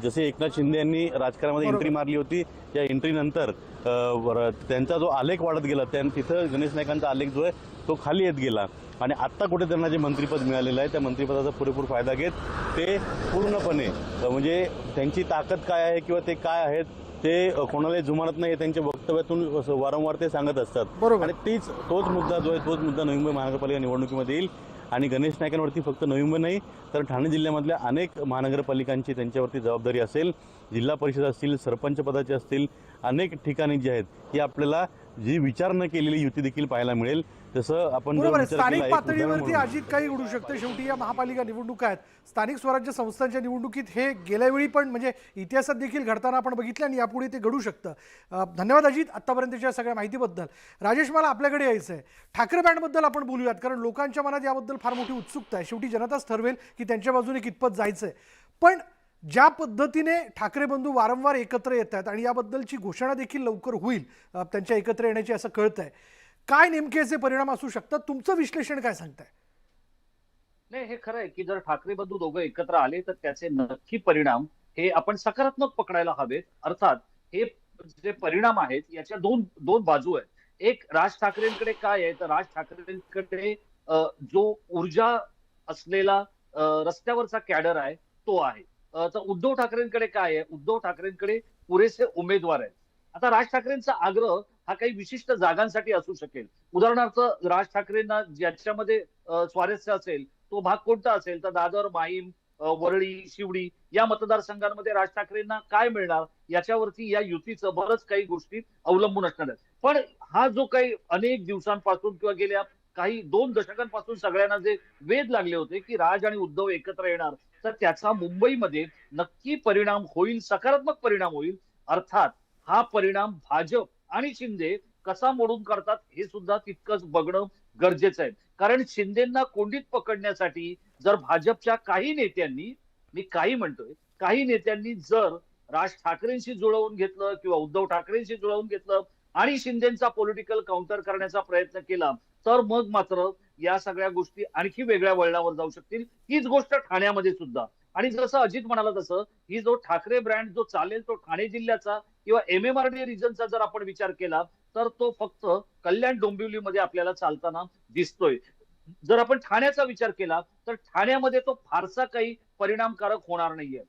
जसे एकनाथ शिंदे यांनी राजकारणामध्ये एंट्री मारली होती, या एंट्रीनंतर त्यांचा जो आलेख वाढत गेला तिथं गणेश नाईकांचा आलेख जो आहे तो खाली येत गेला आणि आत्ता कुठे त्यांना जे मंत्रिपद मिळालेलं आहे त्या मंत्रिपदाचा पुरेपूर फायदा घेत ते पूर्णपणे म्हणजे त्यांची ताकद काय आहे किंवा ते काय आहेत ते कोणालाही जुमानत नाही, त्यांच्या वक्तव्यातून वारंवार ते सांगत असतात. आणि तोच मुद्दा जो आहे तोच मुद्दा नवी मुंबई महानगरपालिका निवडणुकीमध्ये येईल आणि गणेश नाईकांवरती फक्त नवी मुंबई नाही तर ठाणे जिल्ह्यामधल्या अनेक महानगरपालिकांची त्यांच्यावरती जबाबदारी असेल. जिल्हा परिषद असतील, सरपंच पदाचे असतील, अनेक ठिकाणी जे आहेत ही आपल्याला जी विचार न केलेली युती देखील पाहायला मिळेल. तसं आपण स्थानिक पातळीवरती अजित काही घडू शकते. शेवटी या महापालिका निवडणुका आहेत, स्थानिक स्वराज्य संस्थांच्या निवडणुकीत हे गेल्या वेळी पण म्हणजे इतिहासात देखील घडताना आपण बघितलं आणि यापुढे ते घडू शकतं. धन्यवाद अजित आतापर्यंतच्या सगळ्या माहितीबद्दल. राजेश, मला आपल्याकडे यायचं आहे, ठाकरे बँडबद्दल आपण बोलूयात कारण लोकांच्या मनात याबद्दल फार मोठी उत्सुकता आहे. शेवटी जनताच ठरवेल की त्यांच्या बाजूने कितपत जायचंय. पण ज्या पद्धतीने ठाकरे बंधू वारंवार एकत्र येत आहेत आणि याबद्दलची घोषणा देखील लवकर होईल त्यांच्या एकत्र येण्याची असं कळतंय, काय नेमके याचे परिणाम असू शकतात? तुमचं विश्लेषण काय सांगताय? नाही, हे खरं आहे की जर ठाकरे बंधू दोघं एकत्र आले तर त्याचे नक्की परिणाम हे आपण सकारात्मक पकडायला हवेत. अर्थात हे जे परिणाम आहेत याच्या दोन बाजू आहेत. एक, राज ठाकरेंकडे काय आहे तर राज ठाकरेंकडे जो ऊर्जा असलेला रस्त्यावरचा कॅडर आहे तो आहे. तर उद्धव ठाकरेंकडे काय आहे, उद्धव ठाकरेंकडे पुरेसे उमेदवार आहेत. आता राज ठाकरेंचा आग्रह हा काही विशिष्ट जागांसाठी असू शकेल. उदाहरणार्थ राज ठाकरेंना ज्याच्यामध्ये स्वारस्य असेल तो भाग कोणता असेल तर दादर, माहीम, वरळी, शिवडी या मतदारसंघांमध्ये राज ठाकरेंना काय मिळणार याच्यावरती या युतीचं बरंच काही गोष्टी अवलंबून असणार आहेत. पण हा जो काही अनेक दिवसांपासून किंवा गेल्या काही 2 दशकांपासून सगळ्यांना जे वेध लागले होते की राज आणि उद्धव एकत्र येणार तर त्याचा मुंबईमध्ये नक्की परिणाम होईल, सकारात्मक परिणाम होईल. अर्थात हा परिणाम भाजप आणि शिंदे कसा मोडून काढतात हे सुद्धा तितकंच बघणं गरजेचं आहे. कारण शिंदेंना कोंडीत पकडण्यासाठी जर भाजपच्या काही नेत्यांनी जर राज ठाकरेंशी जुळवून घेतलं किंवा उद्धव ठाकरेंशी जुळवून घेतलं आणि शिंदेचा पॉलिटिकल काउंटर करण्याचा प्रयत्न केला तर मग मात्र या सगळ्या गोष्टी आणखी वेगळ्या वळणावर जाऊ शकतील. हीच गोष्ट ठाण्यामध्ये सुद्धा. आणि जसं अजित म्हणाला तसं ही जो ठाकरे ब्रँड जो चालेल तो ठाणे जिल्ह्याचा किंवा MMRD रिजनचा जर आपण विचार केला तर तो फक्त कल्याण डोंबिवलीमध्ये आपल्याला चालताना दिसतोय. जर आपण ठाण्याचा विचार केला तर ठाण्यामध्ये तो फारसा काही परिणामकारक होणार नाहीये.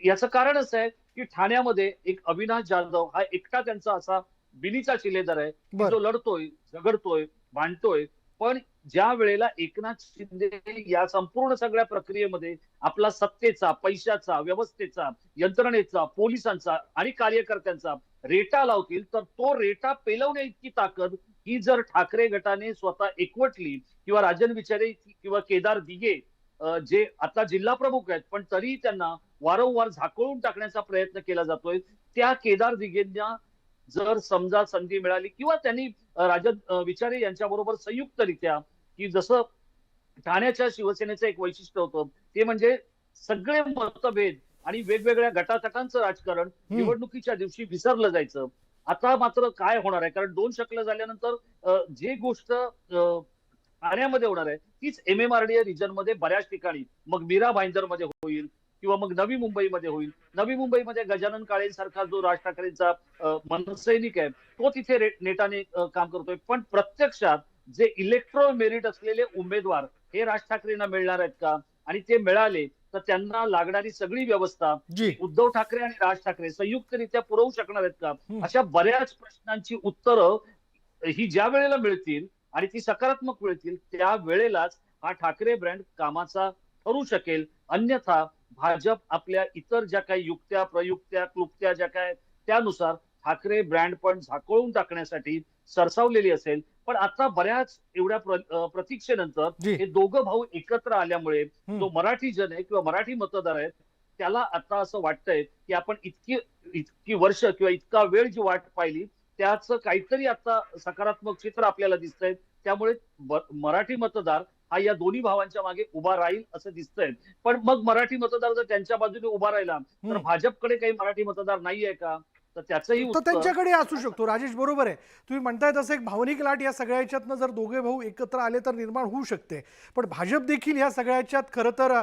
याचं कारण असं आहे की ठाण्यामध्ये एक अविनाश जाधव हा एकटा त्यांचा असा बिनीचा शिलेदार आहे जो लढतोय, झगडतोय, भांडतोय पण ज्या वेळेला एकनाथ शिंदे या संपूर्ण सगळ्या प्रक्रियेमध्ये आपला सत्तेचा, पैशाचा, व्यवस्थेचा, यंत्रणेचा, पोलिसांचा आणि कार्यकर्त्यांचा रेटा लावतील, तर तो रेटा पेलवण्या इतकी ताकद ही जर ठाकरे गटाने स्वतः एकवटली किंवा राजन विचारे किंवा केदार दिघे जे आता जिल्हा प्रमुख आहेत पण तरी त्यांना वारंवार झाकळून टाकण्याचा प्रयत्न केला जातोय, त्या केदार दिघेंना जर समजा संधी मिळाली किंवा त्यांनी राजन विचारे यांच्याबरोबर संयुक्तरित्या, की जसं ठाण्याच्या शिवसेनेचं एक वैशिष्ट्य होतं ते म्हणजे सगळे मतभेद आणि वेगवेगळ्या गटातटांचं राजकारण निवडणुकीच्या दिवशी विसरलं जायचं. आता मात्र काय होणार आहे, कारण 2 शकलं झाल्यानंतर जे गोष्ट ठाण्यामध्ये होणार आहे तीच MMRDA रिजन मध्ये बऱ्याच ठिकाणी मग मीरा भाईंदर मध्ये होईल किंवा मग नवी मुंबईमध्ये होईल. नवी मुंबईमध्ये गजानन काळेंसारखा जो राज ठाकरेंचा मनसैनिक आहे तो तिथे नेटाने काम करतोय, पण प्रत्यक्षात जे इलेक्ट्रो मेरिट असलेले उमेदवार हे राज ठाकरेंना मिळणार आहेत का, आणि ते मिळाले तर त्यांना लागणारी सगळी व्यवस्था उद्धव ठाकरे आणि राज ठाकरे संयुक्तरित्या पुरवू शकणार आहेत का, अशा बऱ्याच प्रश्नांची उत्तरं ही ज्या वेळेला मिळतील आणि ती सकारात्मक मिळतील त्या वेळेलाच हा ठाकरे ब्रँड कामाचा ठरू शकेल. अन्यथा भाजप आपल्या इतर ज्या काही युक्त्या, प्रयुक्त्या, क्लुप्त्या ज्या काय त्यानुसार ठाकरे ब्रँड पण झाकळून टाकण्यासाठी सरसावलेली असेल. पण आता बऱ्याच एवढ्या प्रतीक्षेनंतर हे दोघं भाऊ एकत्र आल्यामुळे जो मराठी जन आहे किंवा मराठी मतदार आहेत त्याला आता असं वाटतंय की आपण इतकी वर्ष किंवा इतका वेळ जी वाट पाहिली त्याचं काहीतरी आता सकारात्मक चित्र आपल्याला दिसतंय. त्यामुळे मराठी मतदार हा या दोन्ही भावांच्या मागे उभा राहील असं दिसतंय. पण मग मराठी मतदार जर त्यांच्या बाजूने उभा राहिला तर भाजपकडे काही मराठी मतदार नाहीये का, तर त्याचंही तर उत्तर त्यांच्याकडे असू शकतो. राजेश बरोबर आहे, तुम्ही म्हणताय तसं एक भावनिक लाट या सगळ्या ह्याच्यातनं जर दोघे भाऊ एकत्र आले तर निर्माण होऊ शकते. पण भाजप देखील या सगळ्या ह्याच्यात खरं तर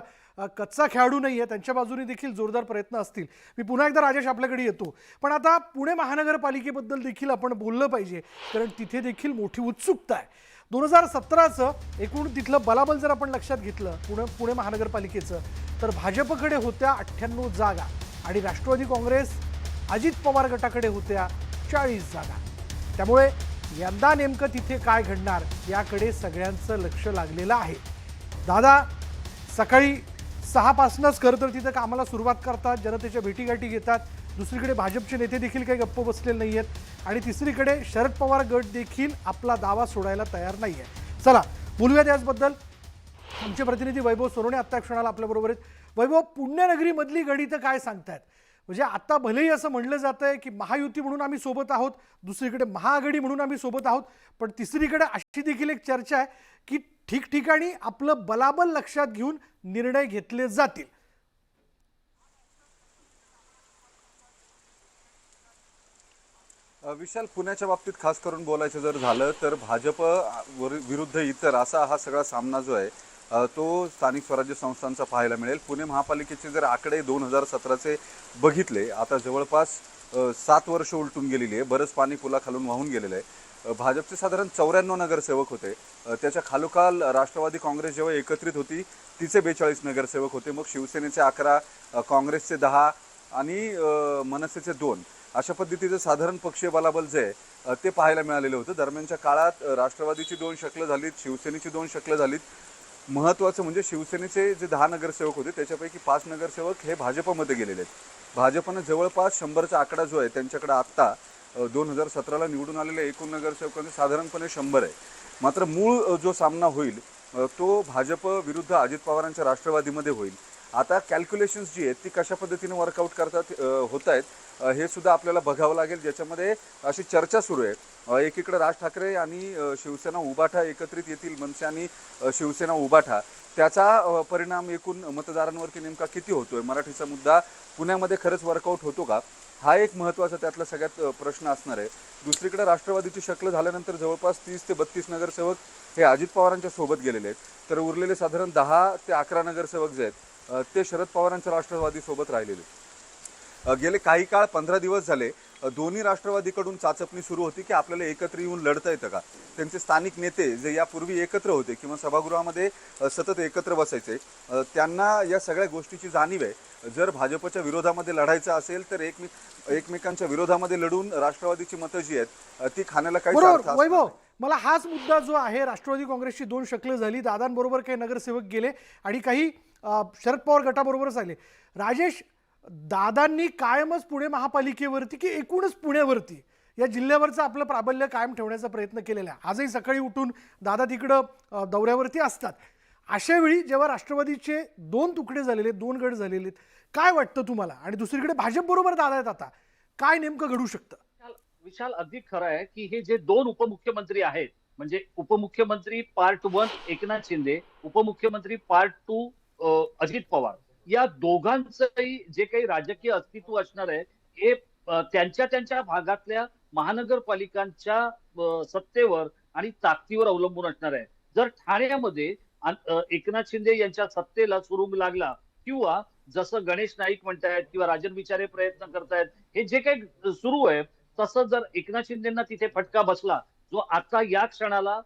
कच्चा खेळाडू नाहीये, त्यांच्या बाजूने देखील जोरदार प्रयत्न असतील. मी पुन्हा एकदा राजेश आपल्याकडे येतो, पण आता पुणे महानगरपालिकेबद्दल देखील आपण बोललं पाहिजे, कारण तिथे देखील मोठी उत्सुकता आहे. 2017चं एकूण तिथलं बलाबल जर आपण लक्षात घेतलं पुणे महानगरपालिकेचं, तर भाजपकडे होत्या 98 जागा आणि राष्ट्रवादी काँग्रेस अजित पवार गटाकडे होत्या 40 जागा. त्यामुळे यंदा नेमकं तिथे काय घडणार याकडे सगळ्यांचं लक्ष लागलेलं आहे. दादा सकाळी 6 पासूनच खरं तर तिथं कामाला सुरुवात करतात, जनतेच्या भेटीगाठी घेतात. दुसरीकडे भाजपचे नेते देखील काही गप्प बसलेले नाही आहेत आणि तिसरीकडे शरद पवार गट देखील आपला दावा सोडायला तयार नाही आहे. चला बोलूयात याचबद्दल. आमचे प्रतिनिधी वैभव सोनवणे आत्ता क्षणाला आपल्याबरोबर आहेत. वैभव, पुण्यनगरीमधली गणितं काय सांगतायत? म्हणजे आता भलेही असं म्हणलं जात आहे की महायुती म्हणून आम्ही सोबत आहोत, दुसरीकडे महाआघाडी म्हणून आम्ही सोबत आहोत, पण तिसरीकडे अशी देखील एक चर्चा आहे की ठिकठिकाणी आपलं बलाबल लक्षात घेऊन निर्णय घेतले जातील. विशाल, पुण्याच्या बाबतीत खास करून बोलायचं जर झालं तर भाजप विरुद्ध इतर असा हा सगळा सामना जो आहे तो स्थानिक स्वराज्य संस्थांचा पाहायला मिळेल. पुणे महापालिकेचे जर आकडे 2017चे बघितले, आता जवळपास 7 वर्ष उलटून गेलेली आहे, बरंच पाणी पुलाखालून वाहून गेलेलं आहे. भाजपचे साधारण 94 नगरसेवक होते, त्याच्या खालोखाल राष्ट्रवादी काँग्रेस जेव्हा एकत्रित होती तिचे 42 नगरसेवक होते, मग शिवसेनेचे 11, काँग्रेसचे 10 आणि मनसेचे 2, अशा पद्धतीचं साधारण पक्षीय बलाबल जे आहे ते पाहायला मिळालेलं होतं. दरम्यानच्या काळात राष्ट्रवादीची 2 शकलं झालीत, शिवसेनेची 2 शकलं झालीत. महत्त्वाचं म्हणजे शिवसेनेचे जे 10 नगरसेवक होते त्याच्यापैकी 5 नगरसेवक हे भाजपमध्ये गेलेले आहेत. भाजपनं जवळपास 100चा आकडा जो आहे त्यांच्याकडे आत्ता 2017ला निवडून आलेल्या एकूण नगरसेवकांचे साधारणपणे 100 आहे. मात्र मूळ जो सामना होईल तो भाजप विरुद्ध अजित पवारांच्या राष्ट्रवादीमध्ये होईल. आता कॅल्क्युलेशन्स जी आहेत ती कशा पद्धतीने वर्कआउट होत आहेत हे सुद्धा आपल्याला बघावं लागेल, ज्याच्यामध्ये अशी चर्चा सुरू आहे. एकीकडे राज ठाकरे आणि शिवसेना उबाठा एकत्रित येतील, मनसे आणि शिवसेना उबाठा, त्याचा परिणाम एकूण मतदारांवरती नेमका किती होतोय, मराठीचा मुद्दा पुण्यामध्ये खरंच वर्कआउट होतो का, हा एक महत्त्वाचा त्यातला सगळ्यात प्रश्न असणार आहे. दुसरीकडे राष्ट्रवादीची शक्ल झाल्यानंतर जवळपास 30 ते 32 नगरसेवक हे अजित पवारांच्या सोबत गेलेले आहेत, तर उरलेले साधारण 10 ते 11 नगरसेवक जे आहेत ते शरद पवारांच्या राष्ट्रवादी सोबत राहिलेले. गेले काही काळ 15 दिवस झाले दोन्ही राष्ट्रवादीकडून चाचपणी सुरू होती की आपल्याला एकत्र येऊन लढता येतं का. त्यांचे स्थानिक नेते जे यापूर्वी एकत्र होते किंवा सभागृहामध्ये सतत एकत्र बसायचे, त्यांना या सगळ्या गोष्टीची जाणीव आहे. जर भाजपच्या विरोधामध्ये लढायचं असेल तर एकमेकांच्या विरोधामध्ये लढून राष्ट्रवादीची मतं जी आहेत ती खाण्याला काही बरोबर. वैभव, मला हाच मुद्दा जो आहे, राष्ट्रवादी काँग्रेसची 2 शकलं झाली, दादांबरोबर काही नगरसेवक गेले आणि काही शरद पवार गटाबरोबरच आले. राजेश, दादांनी कायमच पुणे महापालिकेवरती की एकूणच पुण्यावरती या जिल्ह्यावरचं आपलं प्राबल्य कायम ठेवण्याचा प्रयत्न केलेला आहे. आजही सकाळी उठून दादा तिकडं दौऱ्यावरती असतात. अशा वेळी जेव्हा राष्ट्रवादीचे 2 तुकडे झालेले, 2 गट झालेले, काय वाटतं तुम्हाला? आणि दुसरीकडे भाजप बरोबर दादा आहेत, आता काय नेमकं घडू शकतं? विशाल, अगदी खरं आहे की हे जे 2 उपमुख्यमंत्री आहेत, म्हणजे उपमुख्यमंत्री पार्ट 1 एकनाथ शिंदे, उपमुख्यमंत्री पार्ट 2 अजित पवार, या दोघांचंही जे काही राजकीय अस्तित्व असणार आहे हे त्यांच्या त्यांच्या भागातल्या महानगरपालिकांच्या सत्तेवर आणि ताकदीवर अवलंबून असणार आहे. जर ठाण्यामध्ये एकनाथ शिंदे यांच्या सत्तेला सुरुंग लागला, किंवा जसं गणेश नाईक म्हणतायत किंवा राजन विचारे प्रयत्न करतायत, हे जे काही सुरू आहे तसं जर एकनाथ शिंदेना तिथे फटका बसला, जो आता या क्षणाला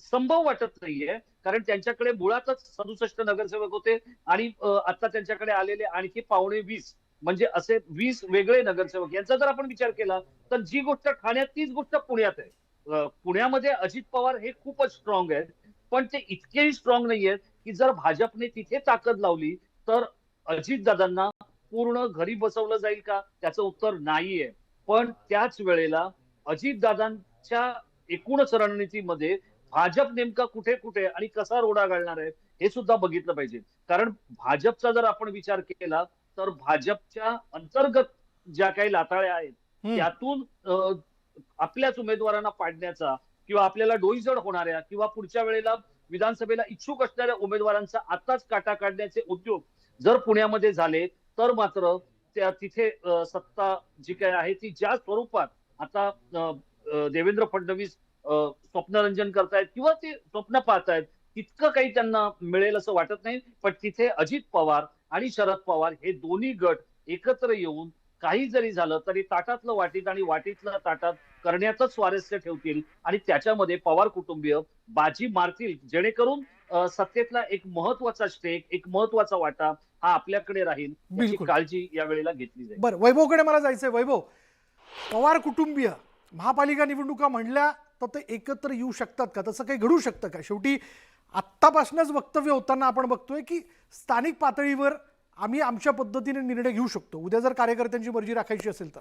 संभव वाटत नाहीये, कारण त्यांच्याकडे मुळातच 67 नगरसेवक होते आणि आता त्यांच्याकडे आलेले आणखी 15-20 म्हणजे असे 20 वेगळे नगरसेवक, यांचा जर आपण विचार केला तर जी गोष्ट ठाण्यात तीच गोष्ट पुण्यात आहे. पुण्यामध्ये अजित पवार हे खूपच स्ट्रॉंग आहेत, पण ते इतकेही स्ट्रॉंग नाहीयेत की जर भाजपने तिथे ताकद लावली तर अजितदादांना पूर्ण घरी बसवलं जाईल का? त्याचं उत्तर नाहीये. पण त्याच वेळेला अजितदादांच्या एकूणच रणनीतीमध्ये भाजप नेमका कुठे कुठे आणि कसा रोडा घालणार आहे हे सुद्धा बघितलं पाहिजे. कारण भाजपचा जर आपण विचार केला तर भाजपच्या अंतर्गत ज्या काही लाताळ्या आहेत त्यातून आपल्याच उमेदवारांना पाडण्याचा किंवा आपल्याला डोईजड होणाऱ्या किंवा पुढच्या वेळेला विधानसभेला इच्छुक असणाऱ्या उमेदवारांचा आताच काटा काढण्याचे उद्योग जर पुण्यामध्ये झाले तर मात्र त्या तिथे सत्ता जी काय आहे ती ज्या स्वरूपात आता देवेंद्र फडणवीस स्वप्नरंजन करतायत किंवा ते स्वप्न पाहतायत तितकं काही त्यांना मिळेल असं वाटत नाही. पण तिथे अजित पवार आणि शरद पवार हे दोन्ही गट एकत्र येऊन काही जरी झालं तरी ताटातलं वाटीत आणि वाटीतलं ताटात करण्यातच स्वारस्य ठेवतील आणि त्याच्यामध्ये पवार कुटुंबीय बाजी मारतील, जेणेकरून सत्तेतला एक महत्वाचा स्टेक, एक महत्वाचा वाटा हा आपल्याकडे राहील, याची काळजी या वेळेला घेतली जाईल. बरं, वैभवकडे मला जायचंय. वैभव, पवार कुटुंबीय महापालिका निवडणुका म्हणल्या तर ते एकत्र येऊ शकतात का? तसं काही घडू शकतं का? शेवटी आत्तापासूनच वक्तव्य होताना आपण बघतोय की स्थानिक पातळीवर आम्ही आमच्या पद्धतीने निर्णय घेऊ शकतो, उद्या जर कार्यकर्त्यांची मर्जी राखायची असेल तर.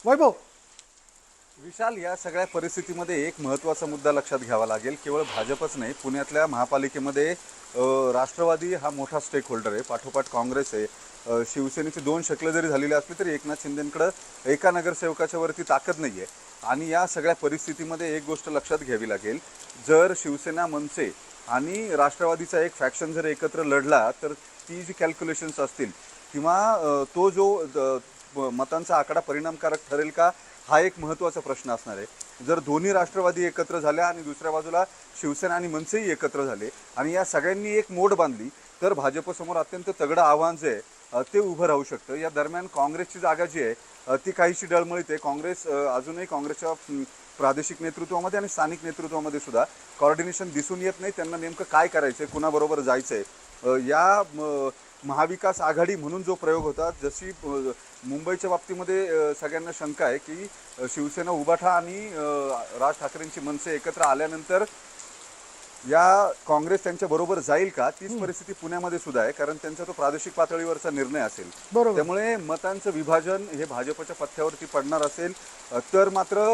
वैभव, विशाल, या सगळ्या परिस्थितीमध्ये एक महत्त्वाचा मुद्दा लक्षात घ्यावा लागेल. केवळ भाजपच नाही, पुण्यातल्या महापालिकेमध्ये राष्ट्रवादी हा मोठा स्टेक होल्डर आहे, पाठोपाठ काँग्रेस आहे. शिवसेनेची 2 शकलं जरी झालेली असली तरी एकनाथ शिंदेंकडे एका नगरसेवकाच्या वरती ताकद नाही आहे. आणि या सगळ्या परिस्थितीमध्ये एक गोष्ट लक्षात घ्यावी लागेल, जर शिवसेना, मनसे आणि राष्ट्रवादीचा एक फॅक्शन जर एकत्र लढला तर ती जी कॅल्क्युलेशन्स असतील किंवा तो जो मतांचा आकडा परिणामकारक ठरेल का, हा एक महत्त्वाचा प्रश्न असणार आहे. जर दोन्ही राष्ट्रवादी एकत्र झाल्या आणि दुसऱ्या बाजूला शिवसेना आणि मनसेही एकत्र झाले आणि या सगळ्यांनी एक मोड बांधली तर भाजपसमोर अत्यंत तगडं आव्हान जे आहे ते उभं राहू शकतं. या दरम्यान काँग्रेसची जागा जी आहे ती काहीशी डळमळीत आहे. काँग्रेस अजूनही काँग्रेसच्या प्रादेशिक नेतृत्वामध्ये आणि स्थानिक नेतृत्वामध्ये सुद्धा कॉर्डिनेशन दिसून येत नाही. त्यांना नेमकं काय करायचं आहे, कुणाबरोबर जायचं आहे. या महाविकास आघाडी म्हणून जो प्रयोग होता, जशी मुंबईच्या बाबतीमध्ये सगळ्यांना शंका आहे की शिवसेना, उबाठा आणि राज ठाकरेंची मनसे एकत्र आल्यानंतर या काँग्रेस त्यांच्या बरोबर जाईल का, तीच परिस्थिती पुण्यामध्ये सुद्धा आहे. कारण त्यांचा तो प्रादेशिक पातळीवरचा निर्णय असेल, त्यामुळे मतांचं विभाजन हे भाजपच्या पथ्यावरती पडणार असेल तर मात्र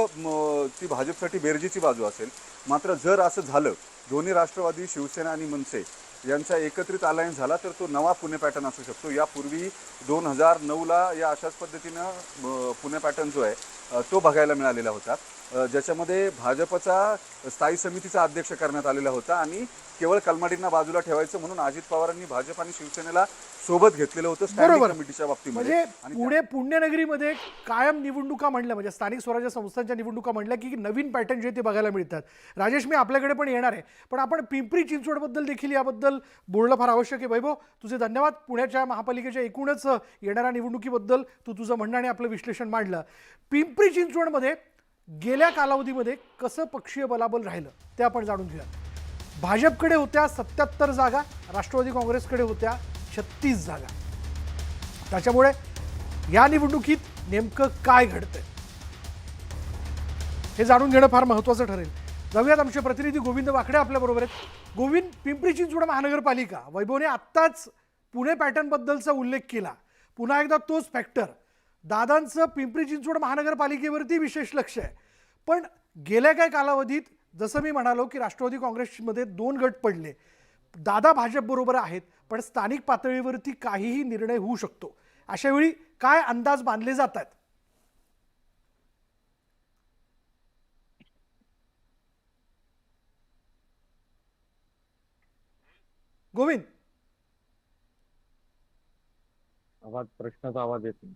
ती भाजपसाठी बेरजेची बाजू असेल. मात्र जर असं झालं, दोन्ही राष्ट्रवादी, शिवसेना आणि मनसे यांचा एकत्रित अलायन्स झाला तर तो नवा पुणे पॅटर्न असू शकतो. यापूर्वी 2009ला या अशाच पद्धतीनं पुणे पॅटर्न जो आहे तो बघायला मिळालेला होता, ज्याच्यामध्ये भाजपचा स्थायी समितीचा अध्यक्ष करण्यात आलेला होता आणि केवळ कलमाडींना बाजूला ठेवायचं म्हणून अजित पवारांनी भाजप आणि शिवसेनेला सोबत घेतलेलं होतं स्टँडिंग कमिटीच्या बाबतीमध्ये. म्हणजे पुण्यनगरीमध्ये कायम निवडणुका म्हणल्या, म्हणजे स्थानिक स्वराज्य संस्थांच्या निवडणुका म्हणल्या की नवीन पॅटर्न जे ते बघायला मिळतात. राजेश, मी आपल्याकडे पण येणार आहे, पण आपण पिंपरी चिंचवडबद्दल देखील याबद्दल बोलणं फार आवश्यक आहे. वैभव, तुझे धन्यवाद. पुण्याच्या महापालिकेच्या एकूणच येणाऱ्या निवडणुकीबद्दल तू तुझं म्हणणं आणि आपलं विश्लेषण मांडलं. पिंपरी चिंचवडमध्ये गेल्या कालावधीमध्ये कसं पक्षीय बलाबल राहिलं ते आपण जाणून घेऊया. भाजपकडे होत्या 77 जागा, राष्ट्रवादी काँग्रेसकडे होत्या 36 जागा. त्याच्यामुळे या निवडणुकीत नेमकं काय घडतंय हे जाणून घेणं फार महत्त्वाचं ठरेल. जाऊयात आमचे प्रतिनिधी गोविंद वाकडे आपल्याबरोबर आहेत. गोविंद, पिंपरी चिंचवड महानगरपालिका, वैभवने आत्ताच पुणे पॅटर्नबद्दलचा उल्लेख केला. पुन्हा एकदा तोच फॅक्टर, दादांचं पिंपरी चिंचवड महानगरपालिकेवरती विशेष लक्ष आहे. पण गेल्या काही कालावधीत जसं मी म्हणालो की राष्ट्रवादी काँग्रेसमध्ये 2 गट पडले, दादा भाजपबरोबर आहेत, पण स्थानिक पातळीवरती काहीही निर्णय होऊ शकतो. अशा वेळी काय अंदाज बांधले जातात? गोविंद, प्रश्नाचा आवाज येतो.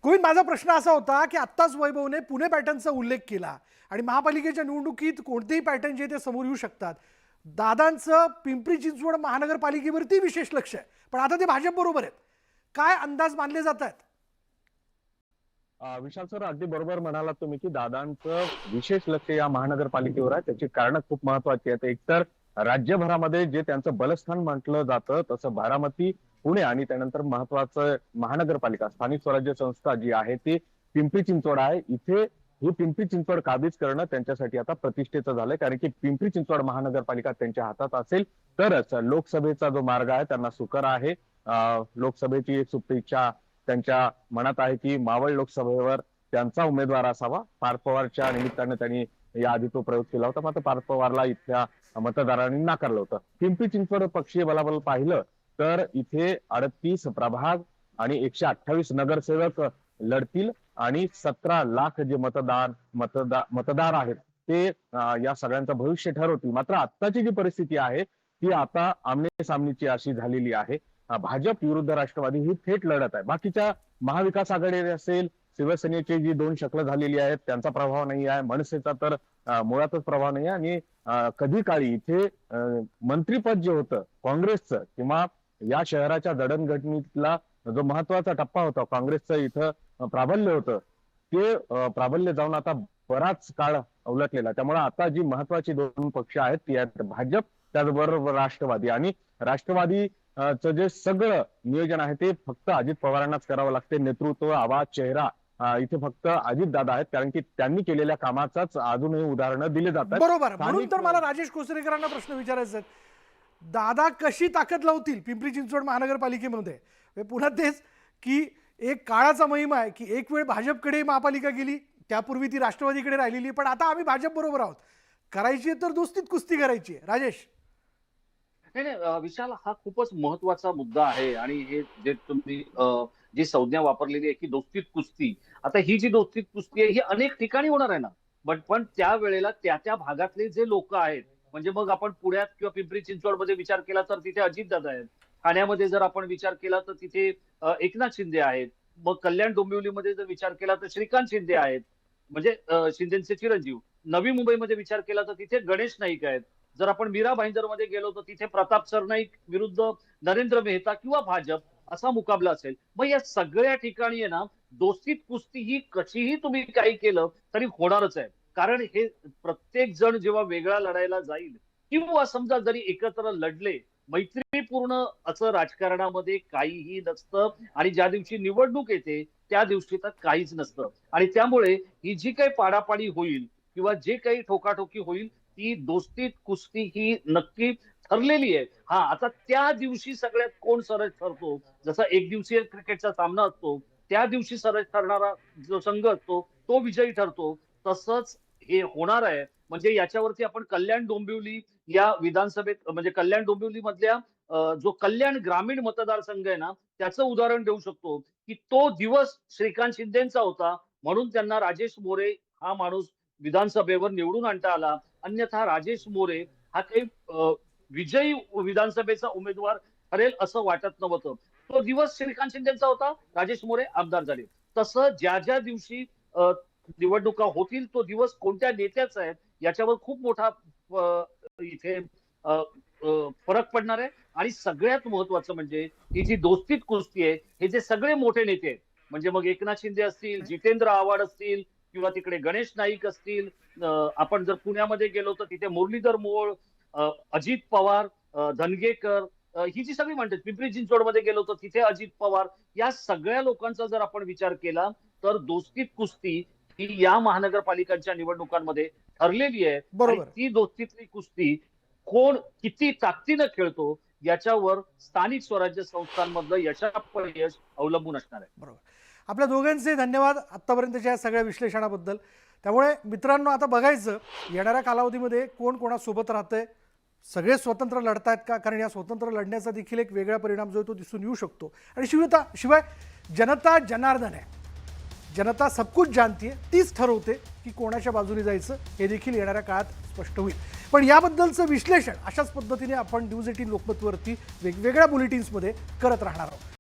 गोविंद, माझा प्रश्न असा होता की आत्ताच वैभवने पुणे पॅटर्नचा उल्लेख केला आणि महापालिकेच्या निवडणुकीत कोणतेही पॅटर्न जे ते समोर येऊ शकतात. दादांचं पिंपरी चिंचवड महानगरपालिकेवरती विशेष लक्ष आहे, पण आता ते भाजप बरोबर आहेत. काय अंदाज मानले जात आहेत? विशाल सर, अगदी बरोबर म्हणालात तुम्ही की दादांचं विशेष लक्ष या महानगरपालिकेवर आहे. त्याची कारणं खूप महत्वाची आहेत. एकतर राज्यभरामध्ये जे त्यांचं बलस्थान म्हटलं जातं तसं बारामती, पुणे आणि त्यानंतर महत्वाचं महानगरपालिका स्थानिक स्वराज्य संस्था जी आहे ती पिंपरी चिंचवड आहे. इथे ही पिंपरी चिंचवड काबीज करणं त्यांच्यासाठी आता प्रतिष्ठेचं झालंय, कारण की पिंपरी चिंचवड महानगरपालिका त्यांच्या हातात असेल तरच लोकसभेचा जो मार्ग आहे त्यांना सुकर आहे. लोकसभेची एक सुप्त इच्छा त्यांच्या मनात आहे की मावळ लोकसभेवर त्यांचा उमेदवार असावा. पार्थ पवारच्या निमित्तानं त्यांनी याआधी तो प्रयोग केला होता, मात्र पार्थ पवारला इथल्या मतदारांनी नाकारलं होतं. पिंपरी चिंचवड पक्षीय बलाबल पाहिलं तर इथे 38 प्रभाग आणि 128 नगरसेवक लढतील आणि 17 लाख जे मतदार आहेत ते या सगळ्यांचं भविष्य ठरवतील. मात्र आत्ताची जी परिस्थिती आहे ती आता आमने सामनीची अशी झालेली आहे. भाजप विरुद्ध राष्ट्रवादी ही थेट लढत आहे. बाकीच्या महाविकास आघाडी असेल, शिवसेनेची जी 2 शकलं झालेली आहेत त्यांचा प्रभाव नाही आहे, मनसेचा तर मुळातच प्रभाव नाही आहे. आणि कधी काळी इथे मंत्रीपद जे होतं काँग्रेसचं किंवा या शहराच्या जडणघडणीतला जो महत्वाचा टप्पा होता काँग्रेसचं इथं प्राबल्य होतं ते प्राबल्य जाऊन आता बराच काळ उलटलेला. त्यामुळे आता जी महत्वाची 2 पक्ष आहेत ती आहेत भाजप, त्याचबरोबर राष्ट्रवादी. आणि राष्ट्रवादी जे सगळं नियोजन आहे ते फक्त अजित पवारांनाच करावं लागते. नेतृत्व, आवाज, चेहरा इथे फक्त अजित दादा आहेत, कारण की त्यांनी केलेल्या कामाचाच अजूनही उदाहरणं दिले जातात. बरोबर, म्हणून तर मला राजेश कोसरेकरांना प्रश्न विचारायचा आहे, दादा कशी ताकद लावतील पिंपरी चिंचवड महानगरपालिकेमध्ये? पुन्हा तेच की एक काळाचा महिमा आहे की एक वेळ भाजपकडे महापालिका गेली, त्यापूर्वी ती राष्ट्रवादीकडे राहिलेली, पण आता आम्ही भाजप बरोबर आहोत. करायची तर दोस्तीत कुस्ती करायची आहे. राजेश, नाही, विशाल, हा खूपच महत्वाचा मुद्दा आहे. आणि हे जे तुम्ही जी संज्ञा वापरलेली आहे की दोस्तीत कुस्ती, आता ही जी दोस्तीत कुस्ती आहे ही अनेक ठिकाणी होणार आहे ना, पण त्या वेळेला त्या भागातले जे लोक आहेत, म्हणजे मग आपण पुण्यात किंवा पिंपरी चिंचवड मध्ये विचार केला तर तिथे अजितदादा आहेत. ठाण्यामध्ये जर आपण विचार केला तर तिथे एकनाथ शिंदे आहेत. मग कल्याण डोंबिवलीमध्ये जर विचार केला तर श्रीकांत शिंदे आहेत, म्हणजे शिंदेचे चिरंजीव. नवी मुंबईमध्ये विचार केला तर तिथे गणेश नाईक आहेत. जर आपण मीरा भाईंदर मध्ये गेलो तर तिथे प्रताप सरनाईक विरुद्ध नरेंद्र मेहता किंवा भाजप असा मुकाबला असेल. मग या सगळ्या ठिकाणी आहे ना, दोस्तीत कुस्ती ही कशीही तुम्ही काही केलं तरी होणारच आहे. कारण हे प्रत्येक जण जेव्हा वेगळा लढायला जाईल किंवा समजा जरी एकत्र लढले, मैत्रीपूर्ण असं राजकारणामध्ये काहीही नसतं. आणि ज्या दिवशी निवडणूक येते त्या दिवशी तर काहीच नसतं. आणि त्यामुळे ही जी काही पाडापाडी होईल किंवा जे काही ठोकाठोकी होईल ती दोस्तीत कुस्ती ही नक्की ठरलेली आहे. हा, आता त्या दिवशी सगळ्यात कोण सरस ठरतो, जसा एक दिवसीय क्रिकेटचा सामना असतो त्या दिवशी सरस ठरणारा जो संघ असतो तो विजयी ठरतो, तसंच हे होणार आहे. म्हणजे याच्यावरती आपण कल्याण डोंबिवली या विधानसभेत, म्हणजे कल्याण डोंबिवली मधल्या जो कल्याण ग्रामीण मतदारसंघ आहे ना त्याचं उदाहरण देऊ शकतो की तो दिवस श्रीकांत शिंदेचा होता, म्हणून त्यांना राजेश मोरे हा माणूस विधानसभेवर निवडून आणता आला. अन्यथा राजेश मोरे हा काही विजयी विधानसभेचा उमेदवार ठरेल असं वाटत नव्हतं. तो दिवस श्रीकांत शिंदेचा होता, राजेश मोरे आमदार झाले. तसं ज्या दिवशी निवडणुका होतील तो दिवस कोणत्या नेत्याचा आहे याच्यावर खूप मोठा इथे फरक पडणार आहे. आणि सगळ्यात महत्वाचं म्हणजे ही जी दोस्तीत कुस्ती आहे, हे जे सगळे मोठे नेते आहेत, म्हणजे मग एकनाथ शिंदे असतील, जितेंद्र आव्हाड असतील किंवा तिकडे गणेश नाईक असतील, आपण जर पुण्यामध्ये गेलो तर तिथे मुरलीधर मोहोळ, अजित पवार, धनगेकर, ही जी सगळी म्हणतात, पिंपरी चिंचवडमध्ये गेलो तर तिथे अजित पवार, या सगळ्या लोकांचा जर आपण विचार केला तर दोस्तीत कुस्ती ही या महानगरपालिकांच्या निवडणुकांमध्ये ठरलेली आहे. बरोबर. आणि ती दोस्तीतली कुस्ती कोण किती ताकदीनं खेळतो याच्यावर स्थानिक स्वराज्य संस्थांमधलं यशापयश अवलंबून असणार आहे. बरोबर. आपल्या दोघांचे धन्यवाद आत्तापर्यंतच्या या सगळ्या विश्लेषणाबद्दल. त्यामुळे मित्रांनो, आता बघायचं येणाऱ्या कालावधीमध्ये कोण कोणासोबत राहतंय, सगळे स्वतंत्र लढतायत का, कारण या स्वतंत्र लढण्याचा देखील एक वेगळा परिणाम जो आहे तो दिसून येऊ शकतो. आणि शिवाय जनता जनार्दन आहे, जनता सब कुछ जानती है, तीच ठरवते की कोणाच्या बाजूने जायचं हे देखील येणाऱ्या काळात स्पष्ट होईल. पण याबद्दलचं विश्लेषण अशाच पद्धतीने आपण न्यूज 18 लोकमतवरती वेगवेगळ्या बुलेटिन्समध्ये करत राहणार आहोत.